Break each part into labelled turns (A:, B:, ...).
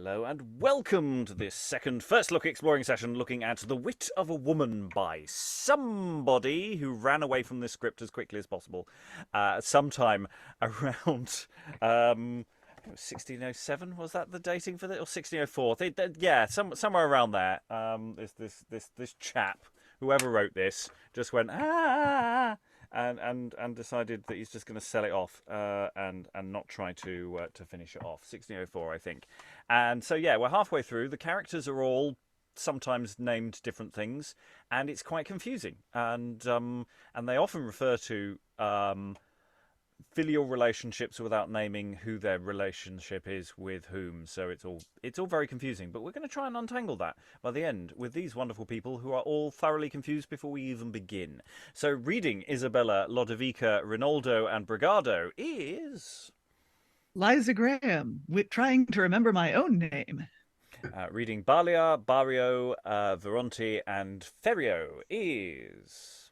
A: Hello and welcome to this second first look exploring session looking at The Wit of a Woman by somebody who ran away from this script as quickly as possible sometime around 1607, was that the dating for it, or 1604? Somewhere around there. This chap, whoever wrote this, just went and decided that he's just going to sell it off and not try to finish it off. 1604, I think. And so we're halfway through. The characters are all sometimes named different things, and it's quite confusing. And they often refer to filial relationships without naming who their relationship is with whom. So it's all very confusing. But we're going to try and untangle that by the end with these wonderful people who are all thoroughly confused before we even begin. So reading Isabella, Lodovica, Rinaldo, and Bragardo is
B: Liza Graham, trying to remember my own name.
A: Reading Balia, Bario, Veronte, and Ferio is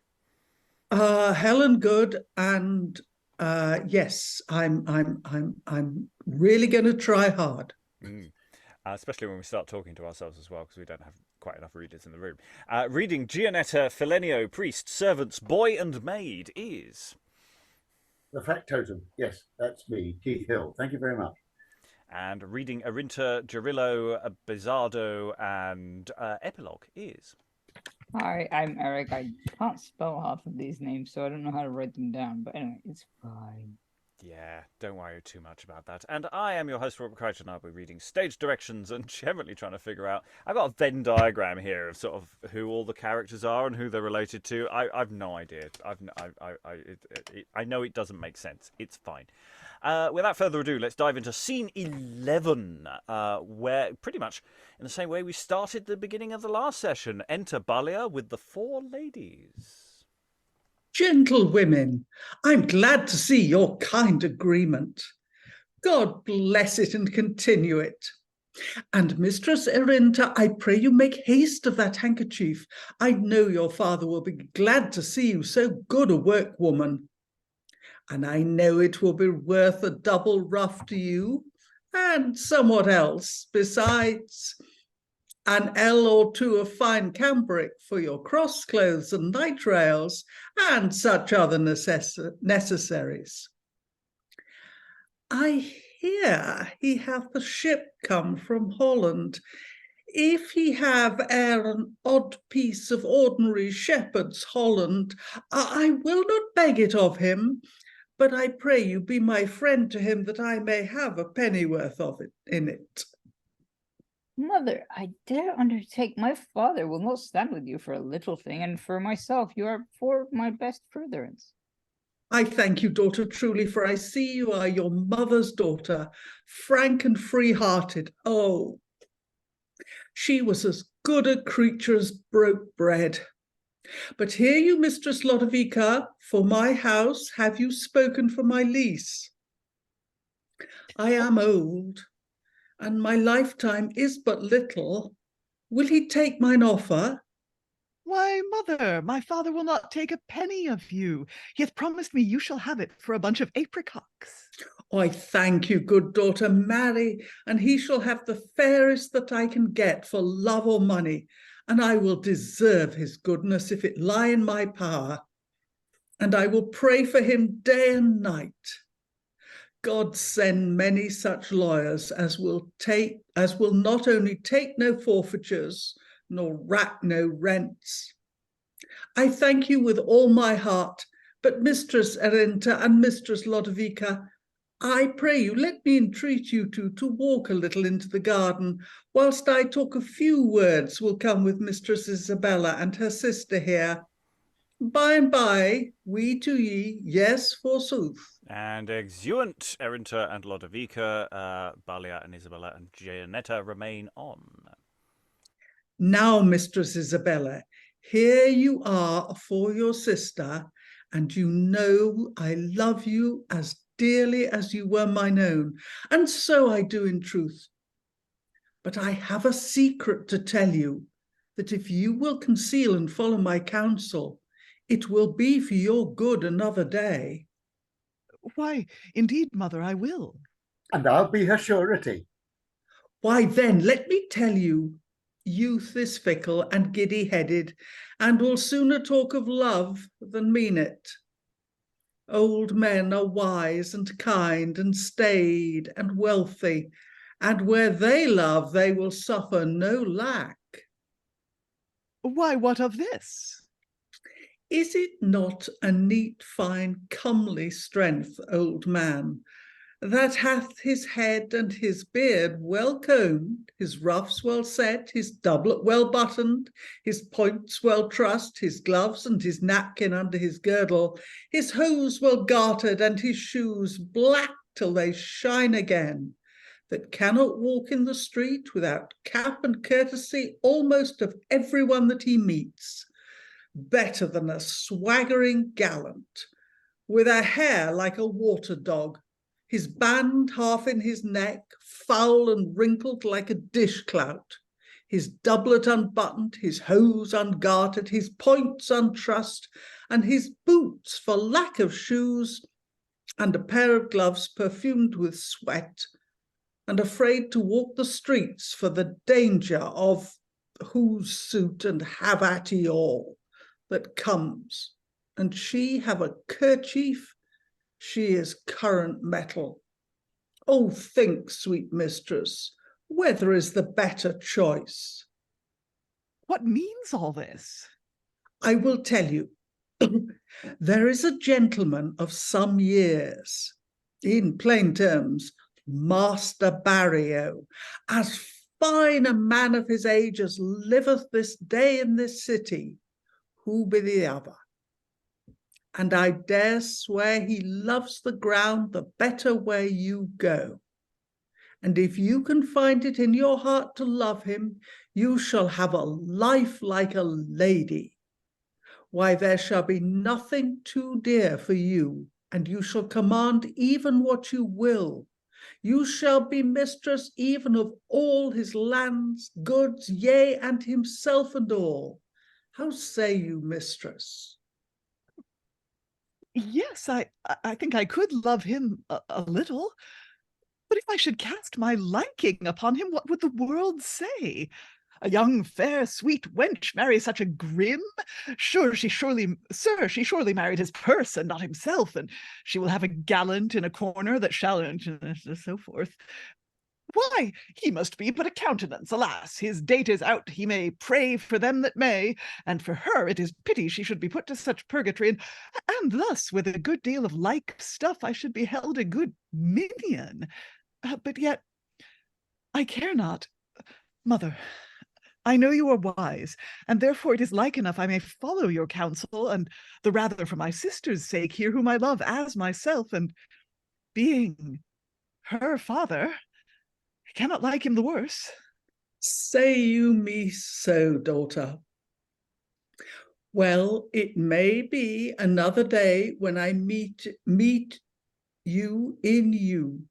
C: Helen Good, and yes, I'm really going to try hard.
A: Especially when we start talking to ourselves as well, because we don't have quite enough readers in the room. Reading Gianetta, Filenio, Priest, Servants, Boy, and Maid is
D: The Factotum. Yes, that's me, Keith Hill. Thank you very much.
A: And reading Erinta, Gerillo, Bizardo, and Epilogue is
E: Hi, I'm Eric. I can't spell half of these names, so I don't know how to write them down. But anyway, it's fine.
A: Yeah, don't worry too much about that. And I am your host, Robert Crighton. I'll be reading stage directions and generally trying to figure out... I've got a Venn diagram here of sort of who all the characters are and who they're related to. I've no idea. I know it doesn't make sense. It's fine. Without further ado, let's dive into scene 11, where pretty much in the same way we started the beginning of the last session. Enter Balia with the four ladies.
C: Gentlewomen, I'm glad to see your kind agreement. God bless it and continue it. And Mistress Erinta, I pray you make haste of that handkerchief. I know your father will be glad to see you so good a workwoman. And I know it will be worth a double ruff to you, and somewhat else besides. An ell or two of fine cambric for your cross clothes and night rails, and such other necessaries. I hear he hath a ship come from Holland. If he have e'er an odd piece of ordinary shepherd's Holland, I will not beg it of him, but I pray you be my friend to him that I may have a pennyworth of it in it.
E: Mother, I dare undertake my father will not stand with you for a little thing, and for myself you are for my best furtherance.
C: I thank you, daughter, truly, for I see you are your mother's daughter, frank and free-hearted. Oh, she was as good a creature as broke bread. But hear you, Mistress Lodovica, for my house have you spoken for my lease. I am old, and my lifetime is but little. Will he take mine offer?
B: Why, mother, my father will not take a penny of you. He hath promised me you shall have it for a bunch of apricots.
C: Oh, I thank you, good daughter. Marry, and he shall have the fairest that I can get for love or money, and I will deserve his goodness if it lie in my power. And I will pray for him day and night. God send many such lawyers as will not only take no forfeitures, nor rack no rents. I thank you with all my heart, but Mistress Erinta and Mistress Lodovica, I pray you, let me entreat you to walk a little into the garden, whilst I talk a few words will come with Mistress Isabella and her sister here. By and by, we to ye, yes, forsooth.
A: And exeunt Erinta and Lodovica, Balia and Isabella and Gianetta remain on.
C: Now, Mistress Isabella, here you are for your sister, and you know I love you as dearly as you were mine own, and so I do in truth. But I have a secret to tell you, that if you will conceal and follow my counsel, it will be for your good another day.
B: Why, indeed, mother, I will.
D: And I'll be her surety.
C: Why then, let me tell you, youth is fickle and giddy-headed, and will sooner talk of love than mean it. Old men are wise and kind and staid and wealthy, and where they love, they will suffer no lack.
B: Why, what of this?
C: Is it not a neat, fine, comely strength, old man, that hath his head and his beard well combed, his ruffs well set, his doublet well buttoned, his points well trussed, his gloves and his napkin under his girdle, his hose well gartered, and his shoes black till they shine again, that cannot walk in the street without cap and courtesy almost of everyone that he meets, better than a swaggering gallant, with a hair like a water dog, his band half in his neck, foul and wrinkled like a dish-clout, his doublet unbuttoned, his hose ungartered, his points untrussed, and his boots for lack of shoes, and a pair of gloves perfumed with sweat, and afraid to walk the streets for the danger of whose suit and have at ye all that comes, and she have a kerchief, she is current metal. Oh, think, sweet mistress, whether is the better choice?
B: What means all this?
C: I will tell you. There is a gentleman of some years, in plain terms, Master Bario, as fine a man of his age as liveth this day in this city, who be the other? And I dare swear he loves the ground the better where you go. And if you can find it in your heart to love him, you shall have a life like a lady. Why, there shall be nothing too dear for you, and you shall command even what you will. You shall be mistress even of all his lands, goods, yea, and himself and all. How say you, mistress?
B: Yes, I think I could love him a little. But if I should cast my liking upon him, what would the world say? A young, fair, sweet wench marry such a grim? Sir, she surely married his purse and not himself, and she will have a gallant in a corner that shall, and so forth. Why, he must be but a countenance, alas, his date is out, he may pray for them that may, and for her it is pity she should be put to such purgatory, and thus, with a good deal of like stuff, I should be held a good minion. But yet, I care not. Mother, I know you are wise, and therefore it is like enough I may follow your counsel, and the rather for my sister's sake here, whom I love as myself, and being her father, I cannot like him the worse.
C: Say you me so, daughter? Well, it may be another day when I meet you in you,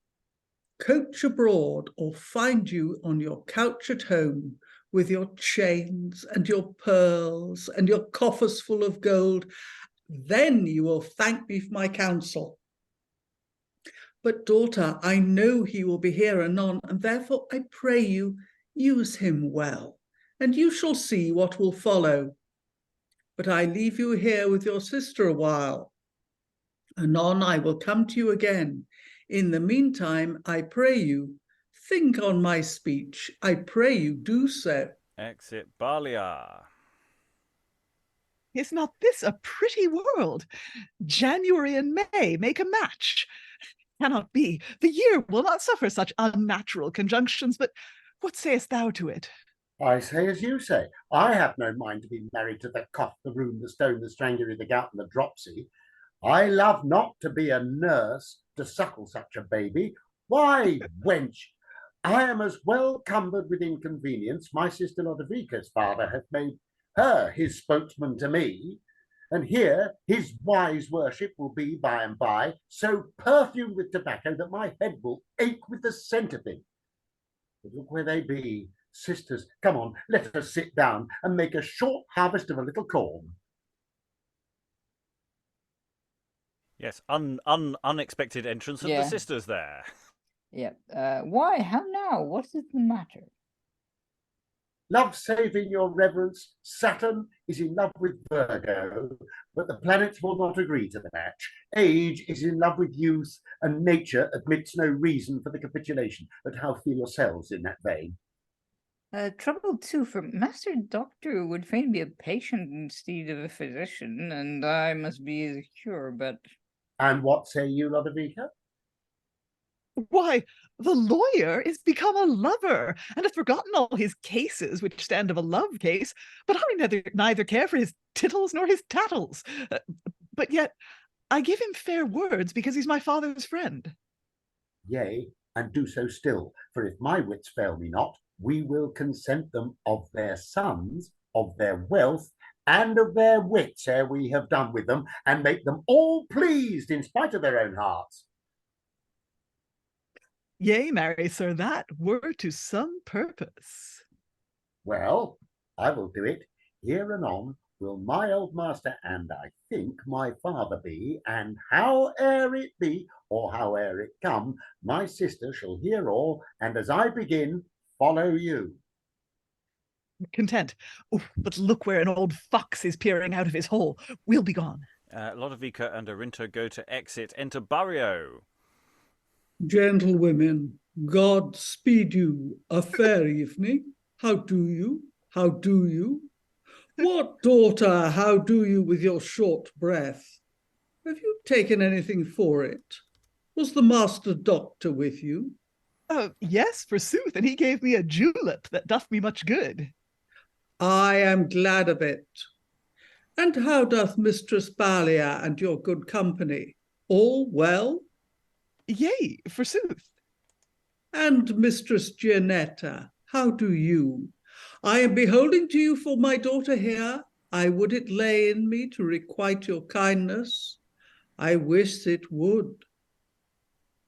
C: coach abroad, or find you on your couch at home, with your chains and your pearls and your coffers full of gold. Then you will thank me for my counsel. But, daughter, I know he will be here anon, and therefore I pray you, use him well, and you shall see what will follow. But I leave you here with your sister a while. Anon I will come to you again. In the meantime, I pray you, think on my speech. I pray you do so.
A: Exit Balia.
B: Is not this a pretty world? January and May make a match. Cannot be. The year will not suffer such unnatural conjunctions, but what sayest thou to it?
D: I say as you say. I have no mind to be married to the cough, the rheum, the stone, the strangury, the gout, and the dropsy. I love not to be a nurse to suckle such a baby. Why, wench, I am as well cumbered with inconvenience. My sister Lodovica's father hath made her his spokesman to me, and here his wise worship will be by and by so perfumed with tobacco that my head will ache with the scent of it. But look where they be. Sisters, come on, let us sit down and make a short harvest of a little corn.
A: Yes, unexpected entrance of the sisters there.
E: Yep. Why? How now? What is the matter?
D: Love saving your reverence, Saturn is in love with Virgo, but the planets will not agree to the match. Age is in love with youth, and nature admits no reason for the capitulation. But how feel yourselves in that vein?
E: Trouble too, for Master Doctor would fain be a patient instead of a physician, and I must be the cure, but...
D: And what say you, Lodovica?
B: Why, the lawyer is become a lover, and hath forgotten all his cases, which stand of a love case, but I neither care for his tittles nor his tattles. But yet I give him fair words, because he's my father's friend.
D: Yea, and do so still, for if my wits fail me not, we will consent them of their sons, of their wealth, and of their wits ere we have done with them, and make them all pleased in spite of their own hearts.
B: Yea, marry, sir, that were to some purpose.
D: Well, I will do it. Here anon will my old master and I think my father be, and howe'er it be, or howe'er it come, my sister shall hear all, and as I begin, follow you.
B: Content. But look where an old fox is peering out of his hole. We'll be gone.
A: Lodovica and Erinta go to exit. Enter Bario.
C: Gentlewomen, God speed you a fair evening. How do you? How do you? What, daughter, how do you with your short breath? Have you taken anything for it? Was the master doctor with you?
B: Yes, forsooth, and he gave me a julep that doth me much good.
C: I am glad of it. And how doth Mistress Balia and your good company? All well?
B: Yea, forsooth.
C: And Mistress Gianetta, how do you? I am beholding to you for my daughter here. I would it lay in me to requite your kindness. I wish it would.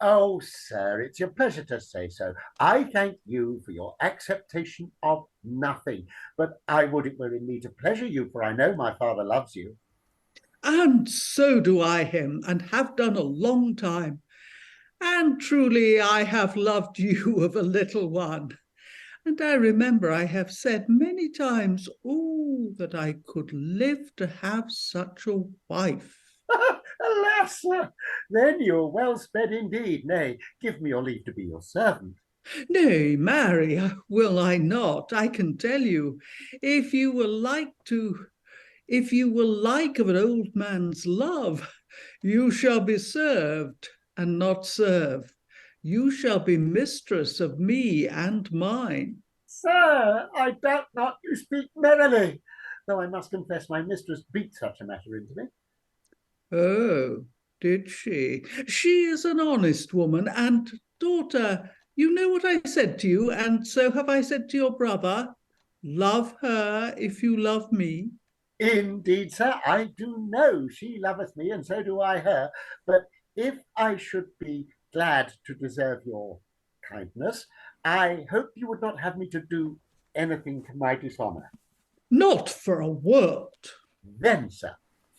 D: Oh, sir, it's your pleasure to say so. I thank you for your acceptation of nothing, but I would it were in me to pleasure you, for I know my father loves you.
C: And so do I him, and have done a long time. And truly I have loved you of a little one. And I remember I have said many times, oh, that I could live to have such a wife.
D: Alas, sir, then you're well sped indeed. Nay, give me your leave to be your servant.
C: Nay, marry, will I not? I can tell you, if you will like of an old man's love, you shall be served and not serve. You shall be mistress of me and mine.
D: Sir, I doubt not you speak merrily, though I must confess my mistress beat such a matter into me.
C: Oh, did she? She is an honest woman, and daughter, you know what I said to you, and so have I said to your brother. Love her if you love me.
D: Indeed, sir, I do know she loveth me, and so do I her. But if I should be glad to deserve your kindness, I hope you would not have me to do anything to my dishonour.
C: Not for a world.
D: Then, sir,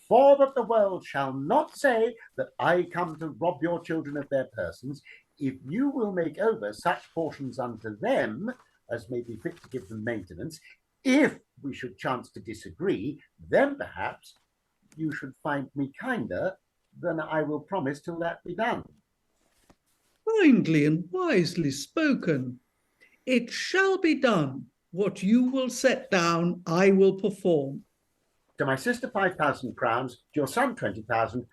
D: for that the world shall not say that I come to rob your children of their persons, if you will make over such portions unto them as may be fit to give them maintenance, if we should chance to disagree, then perhaps you should find me kinder than I will promise till that be done.
C: Kindly and wisely spoken. It shall be done. What you will set down, I will perform.
D: To my sister 5,000 crowns, to your son 20,000,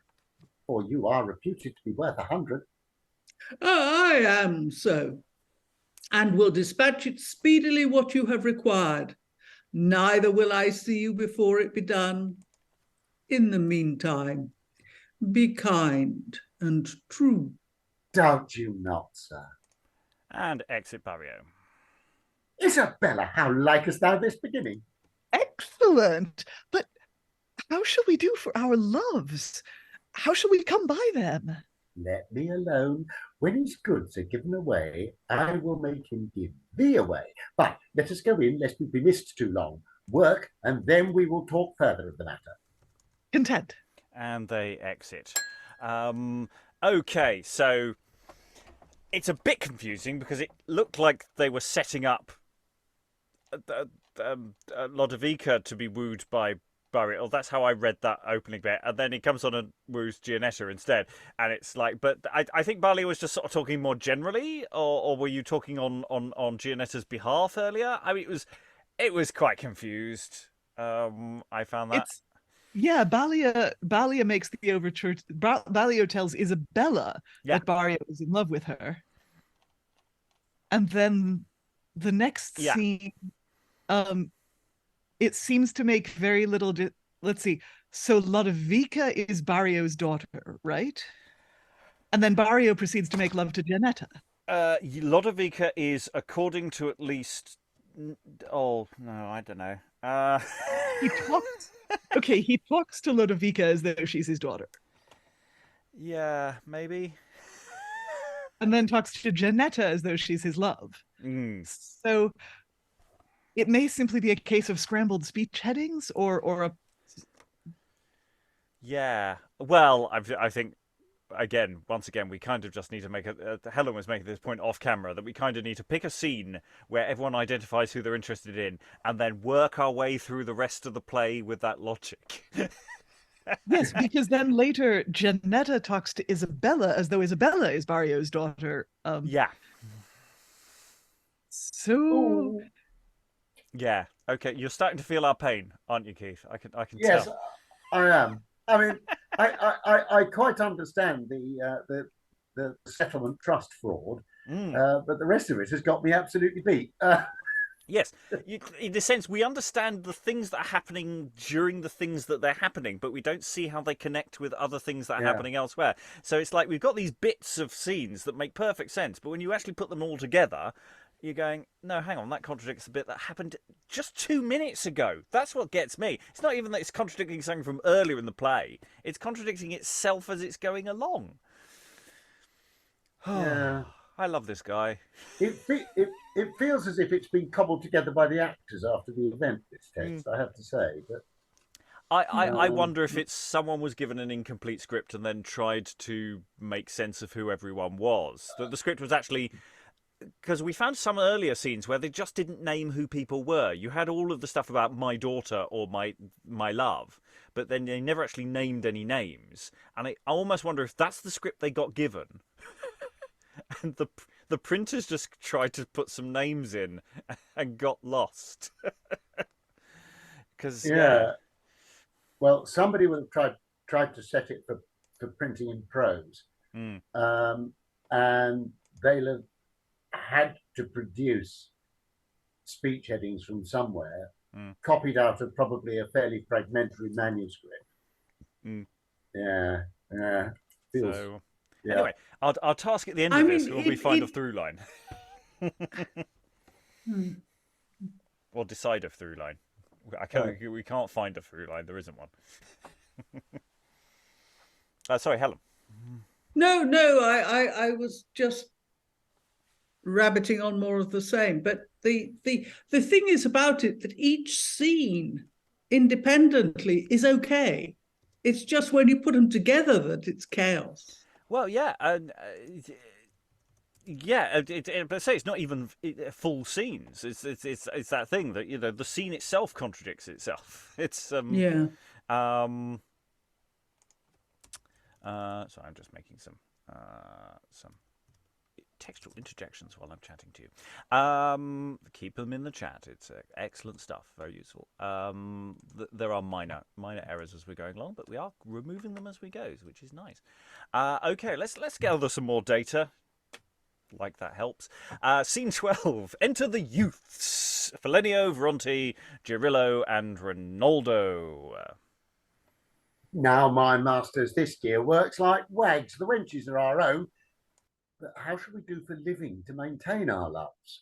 D: for you are reputed to be worth 100.
C: I am so, and will dispatch it speedily what you have required. Neither will I see you before it be done. In the meantime, be kind and true.
D: Doubt you not, sir.
A: And exit Bario.
D: Isabella, how likest thou this beginning?
B: Excellent. But how shall we do for our loves? How shall we come by them?
D: Let me alone. When his goods are given away, I will make him give thee away. But let us go in, lest we be missed too long. Work, and then we will talk further of the matter.
B: Content.
A: And they exit. Okay, so it's a bit confusing because it looked like they were setting up Lodovica to be wooed by Bario. That's how I read that opening bit. And then he comes on and woos Gianetta instead. And it's like, but I think Balia was just sort of talking more generally, or were you talking on Gianetta's behalf earlier? I mean, it was quite confused. I found that.
B: Yeah, Balia makes the overture. Balia tells Isabella that Bario is in love with her. And then the next scene, it seems to make very little. Let's see. So Lodovica is Bario's daughter, right? And then Bario proceeds to make love to Gianetta.
A: Lodovica is, according to at least. Oh no, I don't know.
B: He talks. Okay, he talks to Lodovica as though she's his daughter.
A: Yeah, maybe.
B: And then talks to Gianetta as though she's his love. So it may simply be a case of scrambled speech headings or a...
A: Yeah. Well, I think, once again, we kind of just need to make Helen was making this point off camera, that we kind of need to pick a scene where everyone identifies who they're interested in and then work our way through the rest of the play with that logic.
B: Yes, because then later Gianetta talks to Isabella as though Isabella is Bario's daughter.
A: Yeah.
B: So...
A: Yeah. Okay, you're starting to feel our pain, aren't you, Keith? I can
D: yes,
A: tell.
D: I am. I mean, I quite understand the settlement trust fraud, but the rest of it has got me absolutely beat.
A: Yes, in a sense, we understand the things that are happening during the things that they're happening, but we don't see how they connect with other things that are happening elsewhere. So it's like we've got these bits of scenes that make perfect sense, but when you actually put them all together, you're going, no, hang on, that contradicts the bit that happened just 2 minutes ago. That's what gets me. It's not even that it's contradicting something from earlier in the play. It's contradicting itself as it's going along.
D: Yeah.
A: I love this guy.
D: It feels as if it's been cobbled together by the actors after the event, this text, I have to say. But
A: I wonder if it's someone was given an incomplete script and then tried to make sense of who everyone was. The script was actually... Because we found some earlier scenes where they just didn't name who people were. You had all of the stuff about my daughter or my love, but then they never actually named any names. And I almost wonder if that's the script they got given. And the printers just tried to put some names in and got lost. Because
D: well, somebody would have tried to set it for printing in prose, and they'll have had to produce speech headings from somewhere, copied out of probably a fairly fragmentary manuscript. Feels,
A: so, anyway, our task at the end of this will be find a through line. Or decide a through line. We can't find a through line. There isn't one. Sorry, Helen.
C: No, I was just rabbiting on more of the same. But the thing is about it that each scene independently is okay. It's just when you put them together that it's chaos.
A: Well, yeah, but say it's not even full scenes. It's that thing that the scene itself contradicts itself. It's Sorry, I'm just making some textual interjections while I'm chatting to you. Keep them in the chat. It's excellent stuff. Very useful. There are minor errors as we're going along, but we are removing them as we go, which is nice. Okay, let's gather some more data. Like that helps. Scene 12. Enter the youths. Filenio, Veronte, Gerillo, and Rinaldo.
D: Now, my masters, this gear works like wags. The wenches are our own. But how should we do for living to maintain our loves?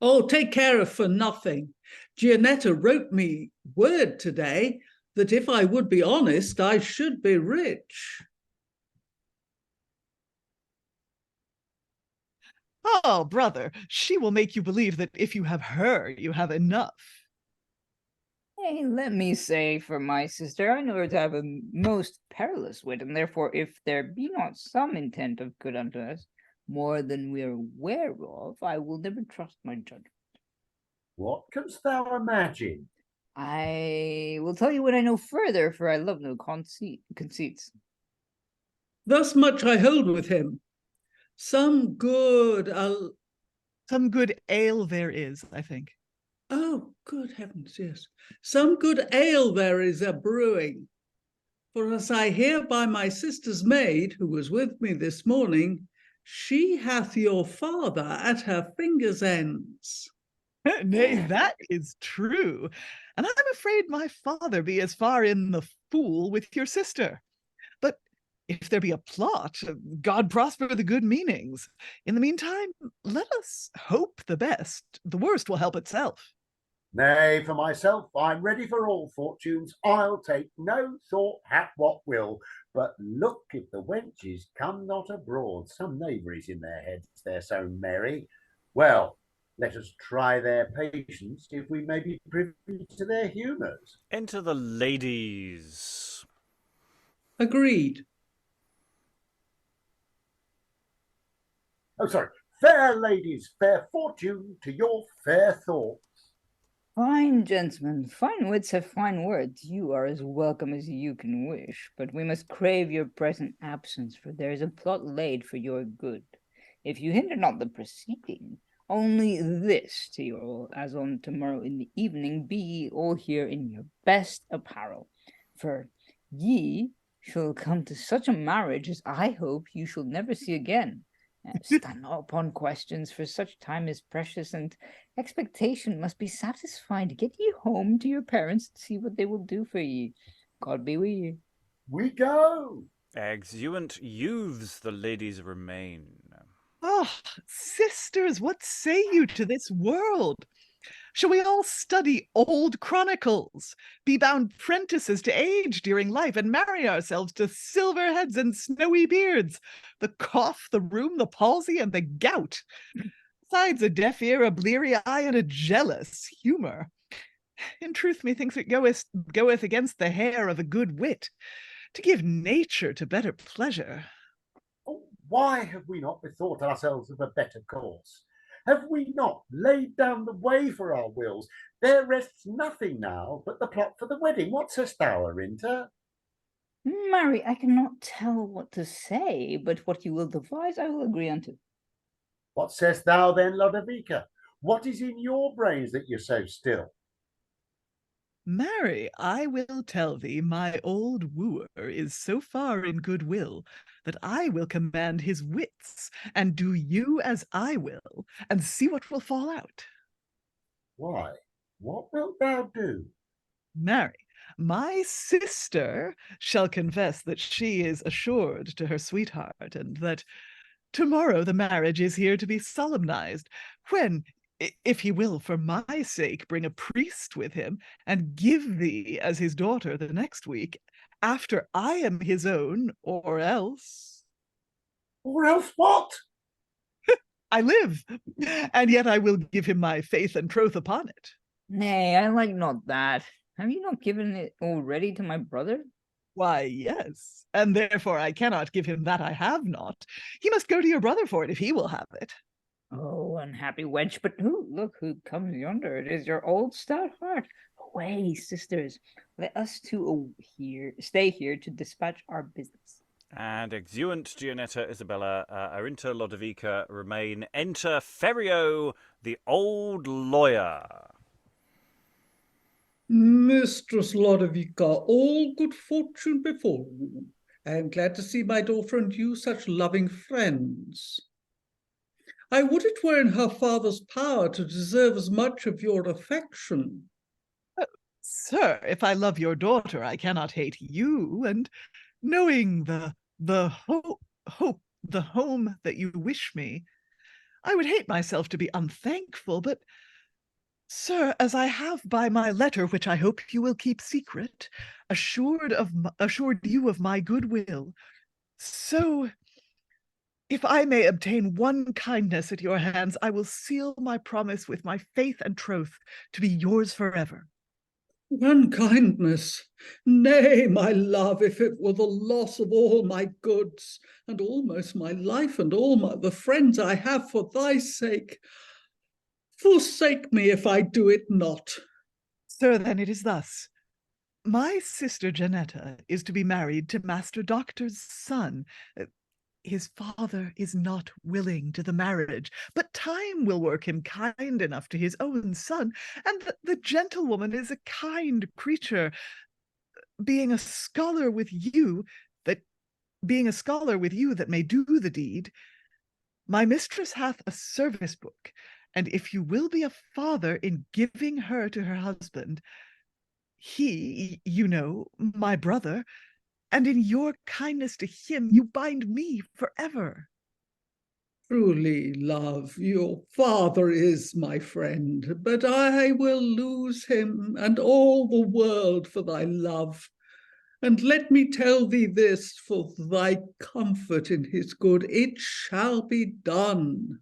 C: Oh, take care of for nothing. Gianetta wrote me word today that if I would be honest, I should be rich.
B: Oh, brother, she will make you believe that if you have her, you have enough.
E: Hey, let me say for my sister, I know her to have a most perilous wit, and therefore if there be not some intent of good unto us, more than we are aware of, I will never trust my judgment.
D: What canst thou imagine?
E: I will tell you when I know further, for I love no conceits.
C: Thus much I hold with him. Some good
B: ale there is, I think.
C: Oh, good heavens, yes. Some good ale there is a brewing. For as I hear by my sister's maid, who was with me this morning, she hath your father at her fingers' ends.
B: Nay, that is true. And I'm afraid my father be as far in the fool with your sister. But if there be a plot, God prosper the good meanings. In the meantime, let us hope the best. The worst will help itself.
D: Nay, for myself, I'm ready for all fortunes. I'll take no thought, hap what will. But look if the wenches come not abroad. Some knaveries in their heads, they're so merry. Well, let us try their patience, if we may be privy to their humours.
A: Enter the ladies.
C: Agreed.
D: Oh, sorry. Fair ladies, fair fortune to your fair thoughts.
E: Fine gentlemen, fine wits have fine words. You are as welcome as you can wish, but we must crave your present absence, for there is a plot laid for your good. If you hinder not the proceeding, only this to you, as on tomorrow in the evening, be ye all here in your best apparel. For ye shall come to such a marriage as I hope you shall never see again. Stand not upon questions, for such time is precious, and expectation must be satisfied. Get ye home to your parents and see what they will do for ye. God be with ye.
D: We go.
A: Exeunt youths, the ladies remain.
B: Ah, sisters, what say you to this world? Shall we all study old chronicles, be bound prentices to age during life, and marry ourselves to silver heads and snowy beards, the cough, the rheum, the palsy, and the gout, besides a deaf ear, a bleary eye, and a jealous humour? In truth, methinks it goeth against the hair of a good wit, to give nature to better pleasure.
D: Oh, why have we not bethought ourselves of a better course? Have we not laid down the way for our wills? There rests nothing now but the plot for the wedding. What sayest thou, Erinta?
E: Marry, I cannot tell what to say, but what you will devise, I will agree unto.
D: What sayest thou then, Lodovica? What is in your brains that you're so still?
B: Marry, I will tell thee, my old wooer is so far in good will that I will command his wits, and do you as I will, and see what will fall out.
D: Why, what wilt thou do?
B: Marry, my sister shall confess that she is assured to her sweetheart, and that tomorrow the marriage is here to be solemnized, when, if he will for my sake bring a priest with him, and give thee as his daughter the next week, after I am his own, or else...
D: Or else what?
B: I live, and yet I will give him my faith and troth upon it.
E: Nay, I like not that. Have you not given it already to my brother?
B: Why, yes, and therefore I cannot give him that I have not. He must go to your brother for it if he will have it.
E: Oh, unhappy wench, but look who comes yonder. It is your old stout heart. Away, sisters, let us two stay here to dispatch our business.
A: And exeunt Gianetta, Isabella, Erinta, Lodovica remain. Enter Ferio, the old lawyer.
C: Mistress Lodovica, all good fortune before you. I am glad to see my daughter and you such loving friends. I would it were in her father's power to deserve as much of your affection.
B: Sir, if I love your daughter, I cannot hate you, and knowing the home that you wish me, I would hate myself to be unthankful, but, sir, as I have by my letter, which I hope you will keep secret, assured you of my goodwill, so if I may obtain one kindness at your hands, I will seal my promise with my faith and troth to be yours forever.
C: Unkindness, nay, my love, if it were the loss of all my goods, and almost my life, and all the friends I have for thy sake, forsake me if I do it not.
B: Sir, then it is thus. My sister Gianetta is to be married to Master Doctor's son. His father is not willing to the marriage, but time will work him kind enough to his own son, and the gentlewoman is a kind creature. Being a scholar with you that may do the deed, my mistress hath a service book, and if you will be a father in giving her to her husband, he, you know, my brother, and in your kindness to him, you bind me forever.
C: Truly, love, your father is my friend, but I will lose him and all the world for thy love. And let me tell thee this, for thy comfort in his good, it shall be done.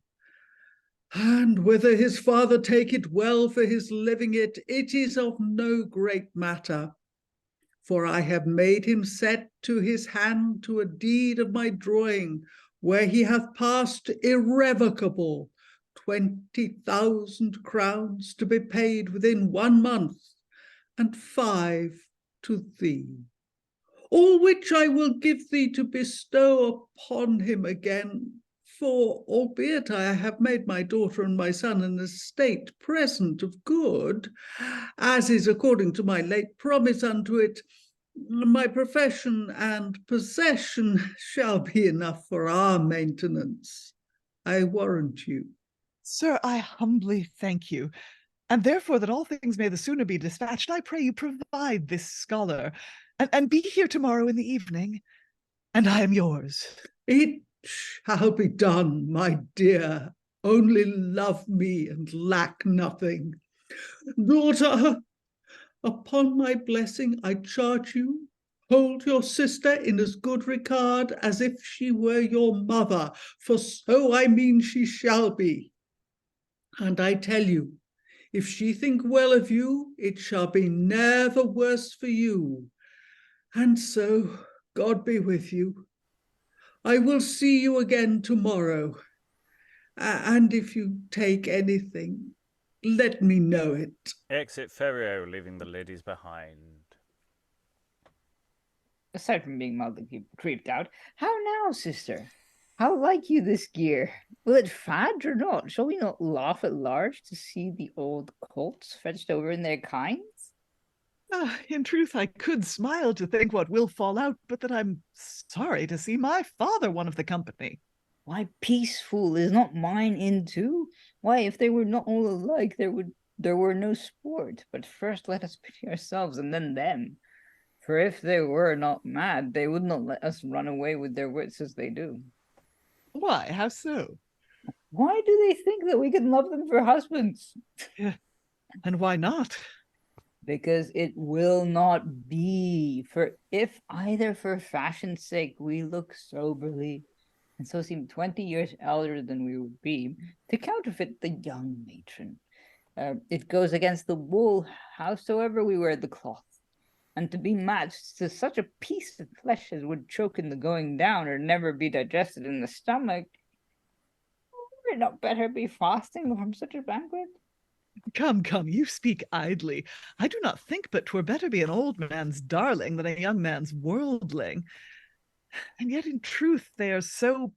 C: And whether his father take it well for his living it, it is of no great matter. For I have made him set to his hand to a deed of my drawing, where he hath passed irrevocable 20,000 crowns to be paid within 1 month, and 5 to thee. All which I will give thee to bestow upon him again, for albeit I have made my daughter and my son an estate present of good, as is according to my late promise unto it, my profession and possession shall be enough for our maintenance, I warrant you.
B: Sir, I humbly thank you, and therefore that all things may the sooner be dispatched, I pray you provide this scholar, and be here tomorrow in the evening, and I am yours.
C: It shall be done, my dear. Only love me and lack nothing. Daughter, upon my blessing, I charge you, hold your sister in as good regard as if she were your mother, for so I mean she shall be. And I tell you, if she think well of you, it shall be never worse for you. And so, God be with you. I will see you again tomorrow. And if you take anything, let me know it.
A: Exit Ferio, leaving the ladies behind.
E: Aside from being mildly creeped out, how now, sister? How like you this gear? Will it fadge or not? Shall we not laugh at large to see the old colts fetched over in their kinds?
B: In truth, I could smile to think what will fall out, but that I'm sorry to see my father one of the company.
E: Why, peaceful, is not mine in too? Why, if they were not all alike, there were no sport. But first let us pity ourselves and then them. For if they were not mad, they would not let us run away with their wits as they do.
B: Why, how so?
E: Why do they think that we can love them for husbands?
B: And why not?
E: Because it will not be. For if either for fashion's sake we look soberly, and so seem 20 years elder than we would be, to counterfeit the young matron, it goes against the wool, howsoever we wear the cloth. And to be matched to such a piece of flesh as would choke in the going down or never be digested in the stomach, would it not better be fasting from such a banquet?
B: Come, you speak idly. I do not think but 'twere better be an old man's darling than a young man's worldling. And yet in truth they are so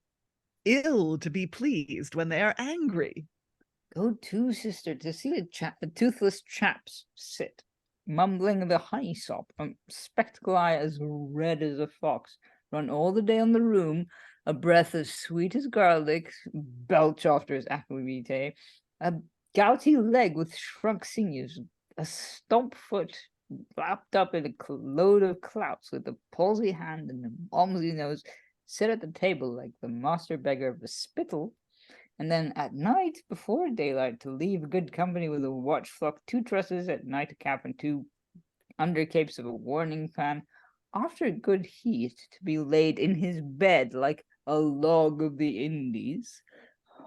B: ill to be pleased when they are angry.
E: Go to, sister, to see a toothless chaps sit, mumbling the honey sop, a spectacle eye as red as a fox, run all the day on the room, a breath as sweet as garlic, belch after his aquavitae, a gouty leg with shrunk sinews, a stump foot wrapped up in a load of clouts, with a palsy hand and a almsy nose, sit at the table like the master beggar of a spittle, and then at night, before daylight, to leave good company with a watch flock, 2 trusses at nightcap, and 2 undercapes of a warning pan, after good heat, to be laid in his bed like a log of the Indies.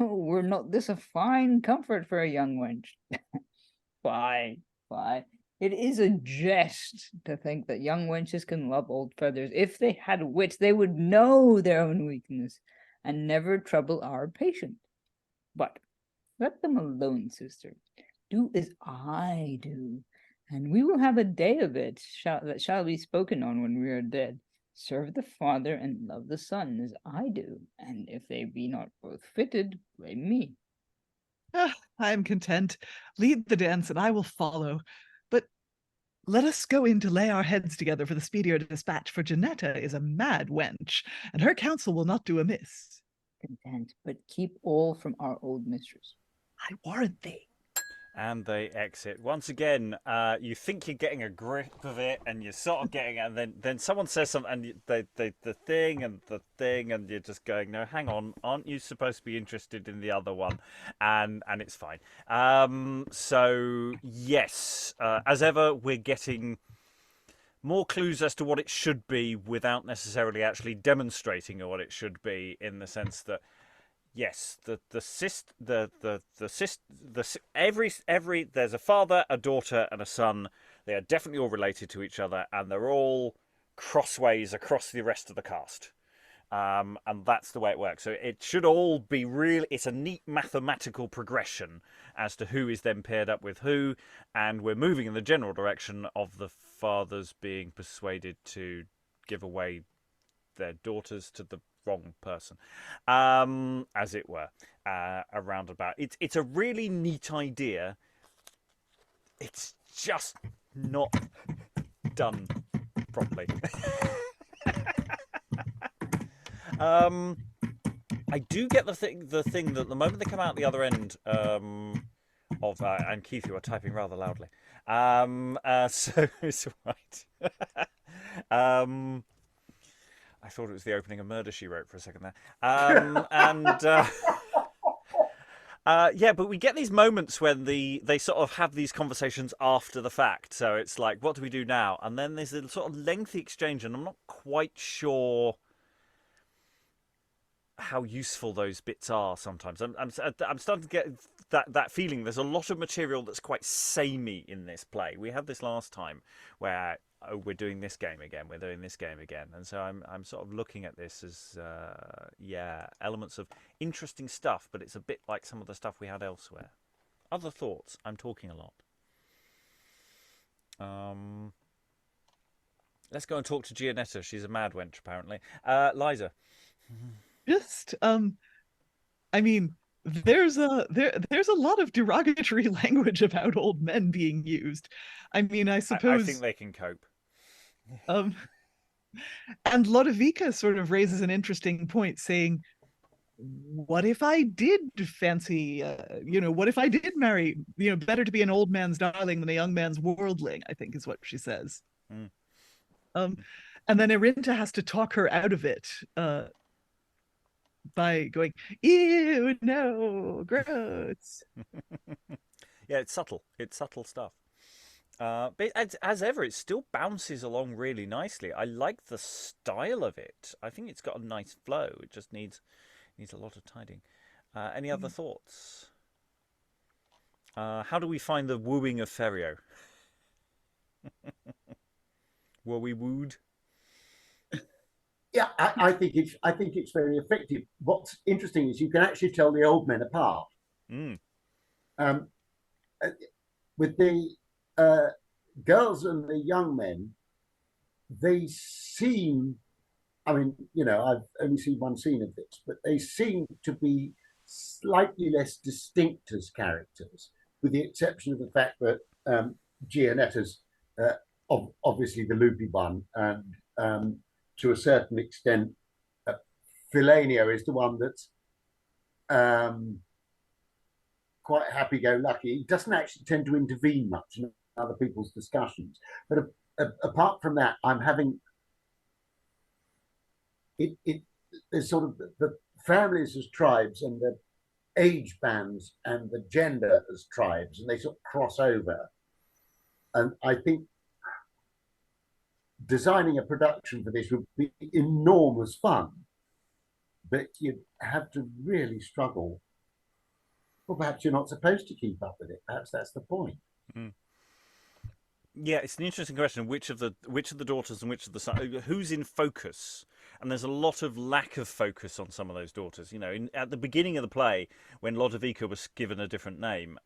E: Oh, were not this a fine comfort for a young wench? Fie. It is a jest to think that young wenches can love old feathers. If they had wits, they would know their own weakness and never trouble our patient. But let them alone, sister. Do as I do, and we will have a day of it that shall be spoken on when we are dead. Serve the father and love the son as I do, and if they be not both fitted, blame me.
B: I am content. Lead the dance, and I will follow. But let us go in to lay our heads together for the speedier dispatch, for Gianetta is a mad wench, and her counsel will not do amiss.
E: Content, but keep all from our old mistress.
B: I warrant thee.
A: And they exit. Once again, you think you're getting a grip of it, and you're sort of getting it, and then someone says something, and the thing, and you're just going, no, hang on, aren't you supposed to be interested in the other one? And it's fine. So, yes, as ever, we're getting more clues as to what it should be without necessarily actually demonstrating what it should be, in the sense that, yes, every there's a father, a daughter, and a son. They are definitely all related to each other, and they're all crossways across the rest of the cast. And that's the way it works. So it should all be real. It's a neat mathematical progression as to who is then paired up with who, and we're moving in the general direction of the fathers being persuaded to give away their daughters to the wrong person, as it were, around about. It's a really neat idea. It's just not done properly. I do get the thing that the moment they come out the other end of and Keith, you are typing rather loudly. So it's right. I thought it was the opening of Murder, She Wrote for a second there. Yeah, but we get these moments when they sort of have these conversations after the fact. So it's like, what do we do now? And then there's a sort of lengthy exchange, and I'm not quite sure how useful those bits are sometimes. I'm starting to get that feeling. There's a lot of material that's quite samey in this play. We had this last time where, oh, we're doing this game again, we're doing this game again. And so I'm sort of looking at this as, elements of interesting stuff, but it's a bit like some of the stuff we had elsewhere. Other thoughts? I'm talking a lot. Let's go and talk to Gianetta. She's a mad wench, apparently. Liza.
B: Just, I mean, there's a lot of derogatory language about old men being used. I mean, I suppose
A: I think they can cope.
B: And Lodovica sort of raises an interesting point, saying, what if I did fancy, what if I did marry, better to be an old man's darling than a young man's worldling, I think is what she says. And then Erinta has to talk her out of it by going, ew, no, gross.
A: Yeah, it's subtle. It's subtle stuff. But as ever, it still bounces along really nicely. I like the style of it. I think it's got a nice flow. It just needs a lot of tidying. Any other thoughts? How do we find the wooing of Ferio? Were we wooed?
D: Yeah, I think it's very effective. What's interesting is you can actually tell the old men apart. With the girls and the young men, they seem, I mean, I've only seen one scene of this, but they seem to be slightly less distinct as characters, with the exception of the fact that Gianetta's obviously the loopy one, and to a certain extent, Filenio is the one that's quite happy-go-lucky. He doesn't actually tend to intervene much in other people's discussions. But apart from that, I'm having there's sort of the families as tribes and the age bands and the gender as tribes, and they sort of cross over. And I think designing a production for this would be enormous fun, but you'd have to really struggle. Well, perhaps you're not supposed to keep up with it. Perhaps that's the point.
A: Yeah, it's an interesting question. Which of the daughters and which of the sons? Who's in focus? And there's a lot of lack of focus on some of those daughters. You know, at the beginning of the play, when Lodovica was given a different name,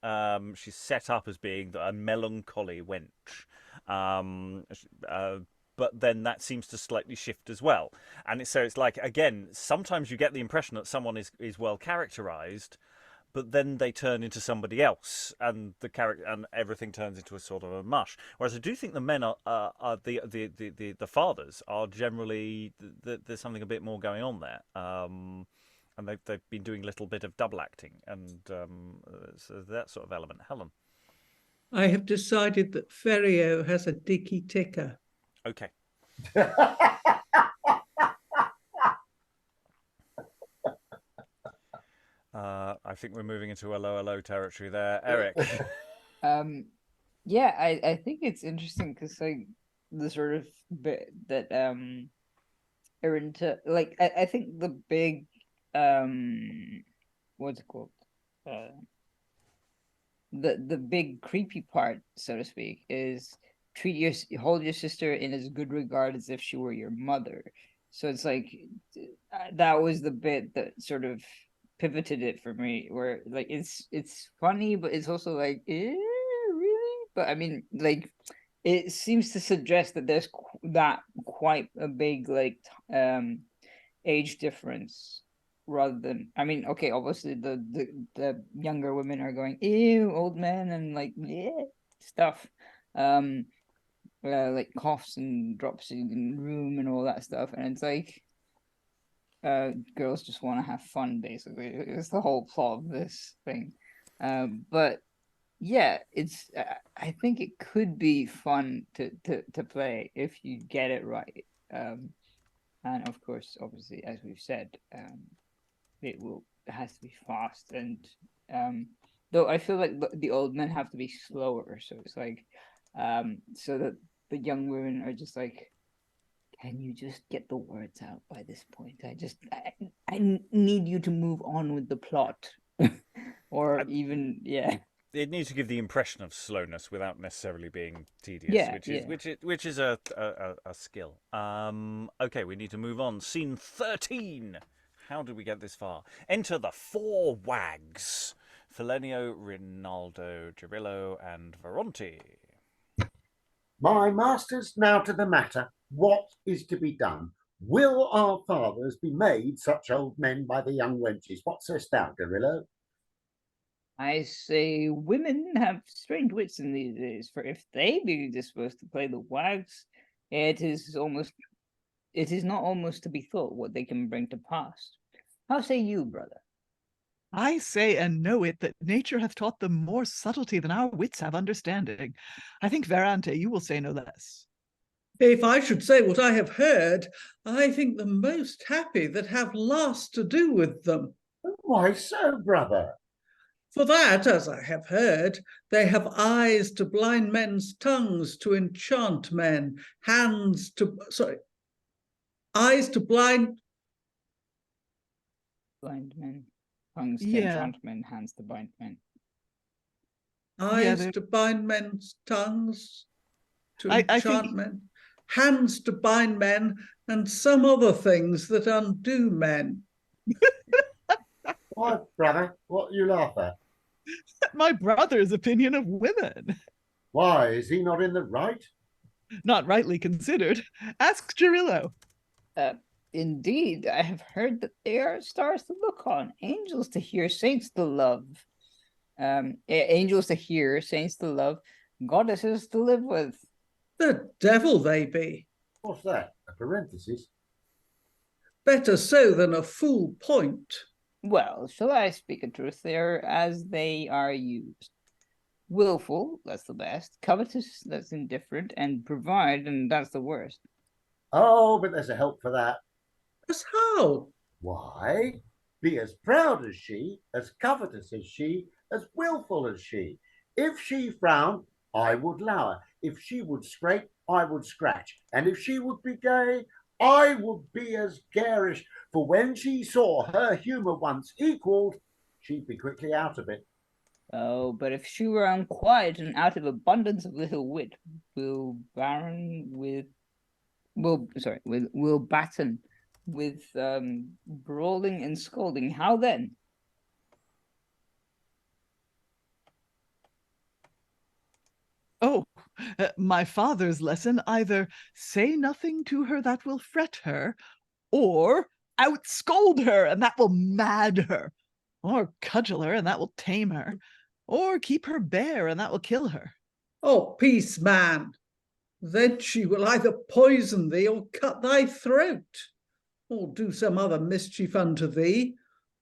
A: she's set up as being a melancholy wench. But then that seems to slightly shift as well. And so it's like, again, sometimes you get the impression that someone is well characterized, but then they turn into somebody else, and the character and everything turns into a sort of a mush. Whereas I do think the men are the fathers are generally there's something a bit more going on there, and they've been doing a little bit of double acting, and so that sort of element. Helen.
C: I have decided that Ferio has a dicky ticker.
A: Okay. I think we're moving into a low territory there. Eric.
E: Yeah, I think it's interesting because like the sort of bit that Erinta, like I think the big what's it called? The big creepy part, so to speak, is hold your sister in as good regard as if she were your mother. So it's like that was the bit that sort of pivoted it for me, where like it's funny, but it's also like, really? But I mean, like, it seems to suggest that there's quite a big like age difference, rather than, I mean, okay, obviously the younger women are going, ew, old men, and like, yeah, stuff, like coughs and drops in the room and all that stuff, and it's like, girls just want to have fun, basically. It's the whole plot of this thing. But yeah, it's I think it could be fun to play if you get it right. And of course, obviously, as we've said, it has to be fast, and though I feel like the old men have to be slower, so it's like so that the young women are just like, can you just get the words out by this point? I need you to move on with the plot. Or even, yeah.
A: It needs to give the impression of slowness without necessarily being tedious,
E: Yeah,
A: which is a skill. Okay, we need to move on. Scene 13. How did we get this far? Enter the four wags: Filenio, Rinaldo, Gerillo, and Veronte.
D: My masters, now to the matter. What is to be done? Will our fathers be made such old men by the young wenches? What sayest thou, Gerillo?
E: I say women have strange wits in these days, for if they be disposed to play the wags, it is not almost to be thought what they can bring to pass. How say you, brother?
B: I say and know it that nature hath taught them more subtlety than our wits have understanding. I think, Veronte, you will say no less.
C: If I should say what I have heard, I think the most happy that have last to do with them.
D: Why so, brother?
C: For that, as I have heard, they have eyes to blind men's tongues to enchant men, eyes to blind
E: men, tongues to
B: Yeah.
E: enchant men, hands to bind men.
C: Eyes to bind men's tongues to enchant men, hands to bind men, and some other things that undo men.
D: Why, brother, what you laugh at?
B: My brother's opinion of women.
D: Why, is he not in the right?
B: Not rightly considered. Ask Gerillo.
E: Indeed, I have heard that they are stars to look on, angels to hear, saints to love. Angels to hear, saints to love, goddesses to live with.
C: The devil they be.
D: What's that? A parenthesis?
C: Better so than a full point.
E: Well, shall I speak a truth? They are as they are used. Willful, that's the best. Covetous, that's indifferent. And provide, and that's the worst.
D: Oh, but there's a help for that.
C: As how?
D: Why? Be as proud as she, as covetous as she, as willful as she. If she frowned, I would lower. If she would scrape, I would scratch. And if she would be gay, I would be as garish. For when she saw her humour once equalled, she'd be quickly out of it.
E: Oh, but if she were unquiet and out of abundance of little wit, will batten with brawling and scolding, how then?
B: Oh, my father's lesson, either say nothing to her that will fret her, or outscold her, and that will mad her, or cudgel her, and that will tame her, or keep her bare, and that will kill her.
C: Oh, peace, man. Then she will either poison thee or cut thy throat, or do some other mischief unto thee,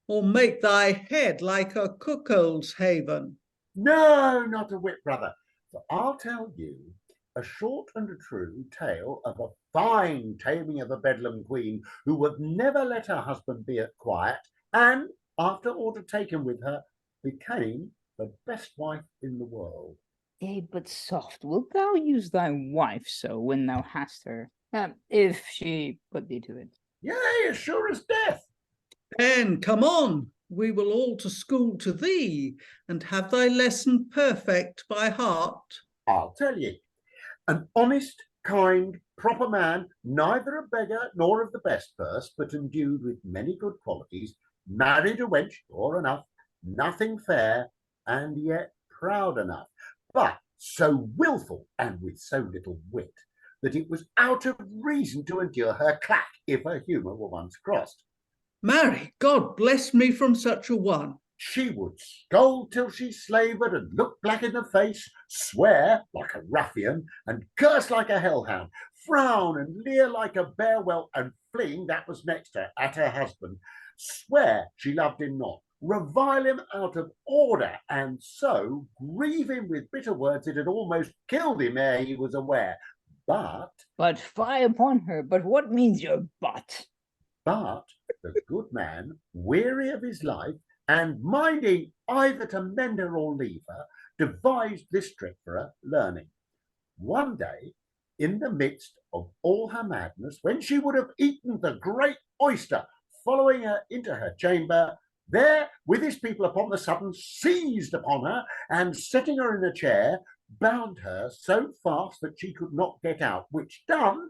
C: or make thy head like a cuckold's haven.
D: No, not a whit, brother. For I'll tell you a short and a true tale of a fine taming of a Bedlam queen who would never let her husband be at quiet, and, after order taken with her, became the best wife in the world.
E: Yea, but soft, wilt thou use thy wife so when thou hast her, if she put thee to it?
D: Yea, as sure as death.
C: Then come on, we will all to school to thee, and have thy lesson perfect by heart.
D: I'll tell ye. An honest, kind, proper man, neither a beggar nor of the best purse, but endued with many good qualities, married a wench, poor enough, nothing fair, and yet proud enough, but so wilful and with so little wit that it was out of reason to endure her clack if her humour were once crossed.
C: Marry, God bless me from such a one.
D: She would scold till she slavered and look black in the face, swear like a ruffian and curse like a hellhound, frown and leer like a bear whelp, and fling, that was next her, at her husband, swear she loved him not, revile him out of order, and so grieve him with bitter words it had almost killed him ere he was aware.
E: But fie upon her, but what means your but?
D: But the good man, weary of his life, and minding either to mend her or leave her, devised this trick for her learning. One day, in the midst of all her madness, when she would have eaten the great oyster, following her into her chamber, there, with his people upon the sudden, seized upon her, and setting her in a chair, bound her so fast that she could not get out, which done,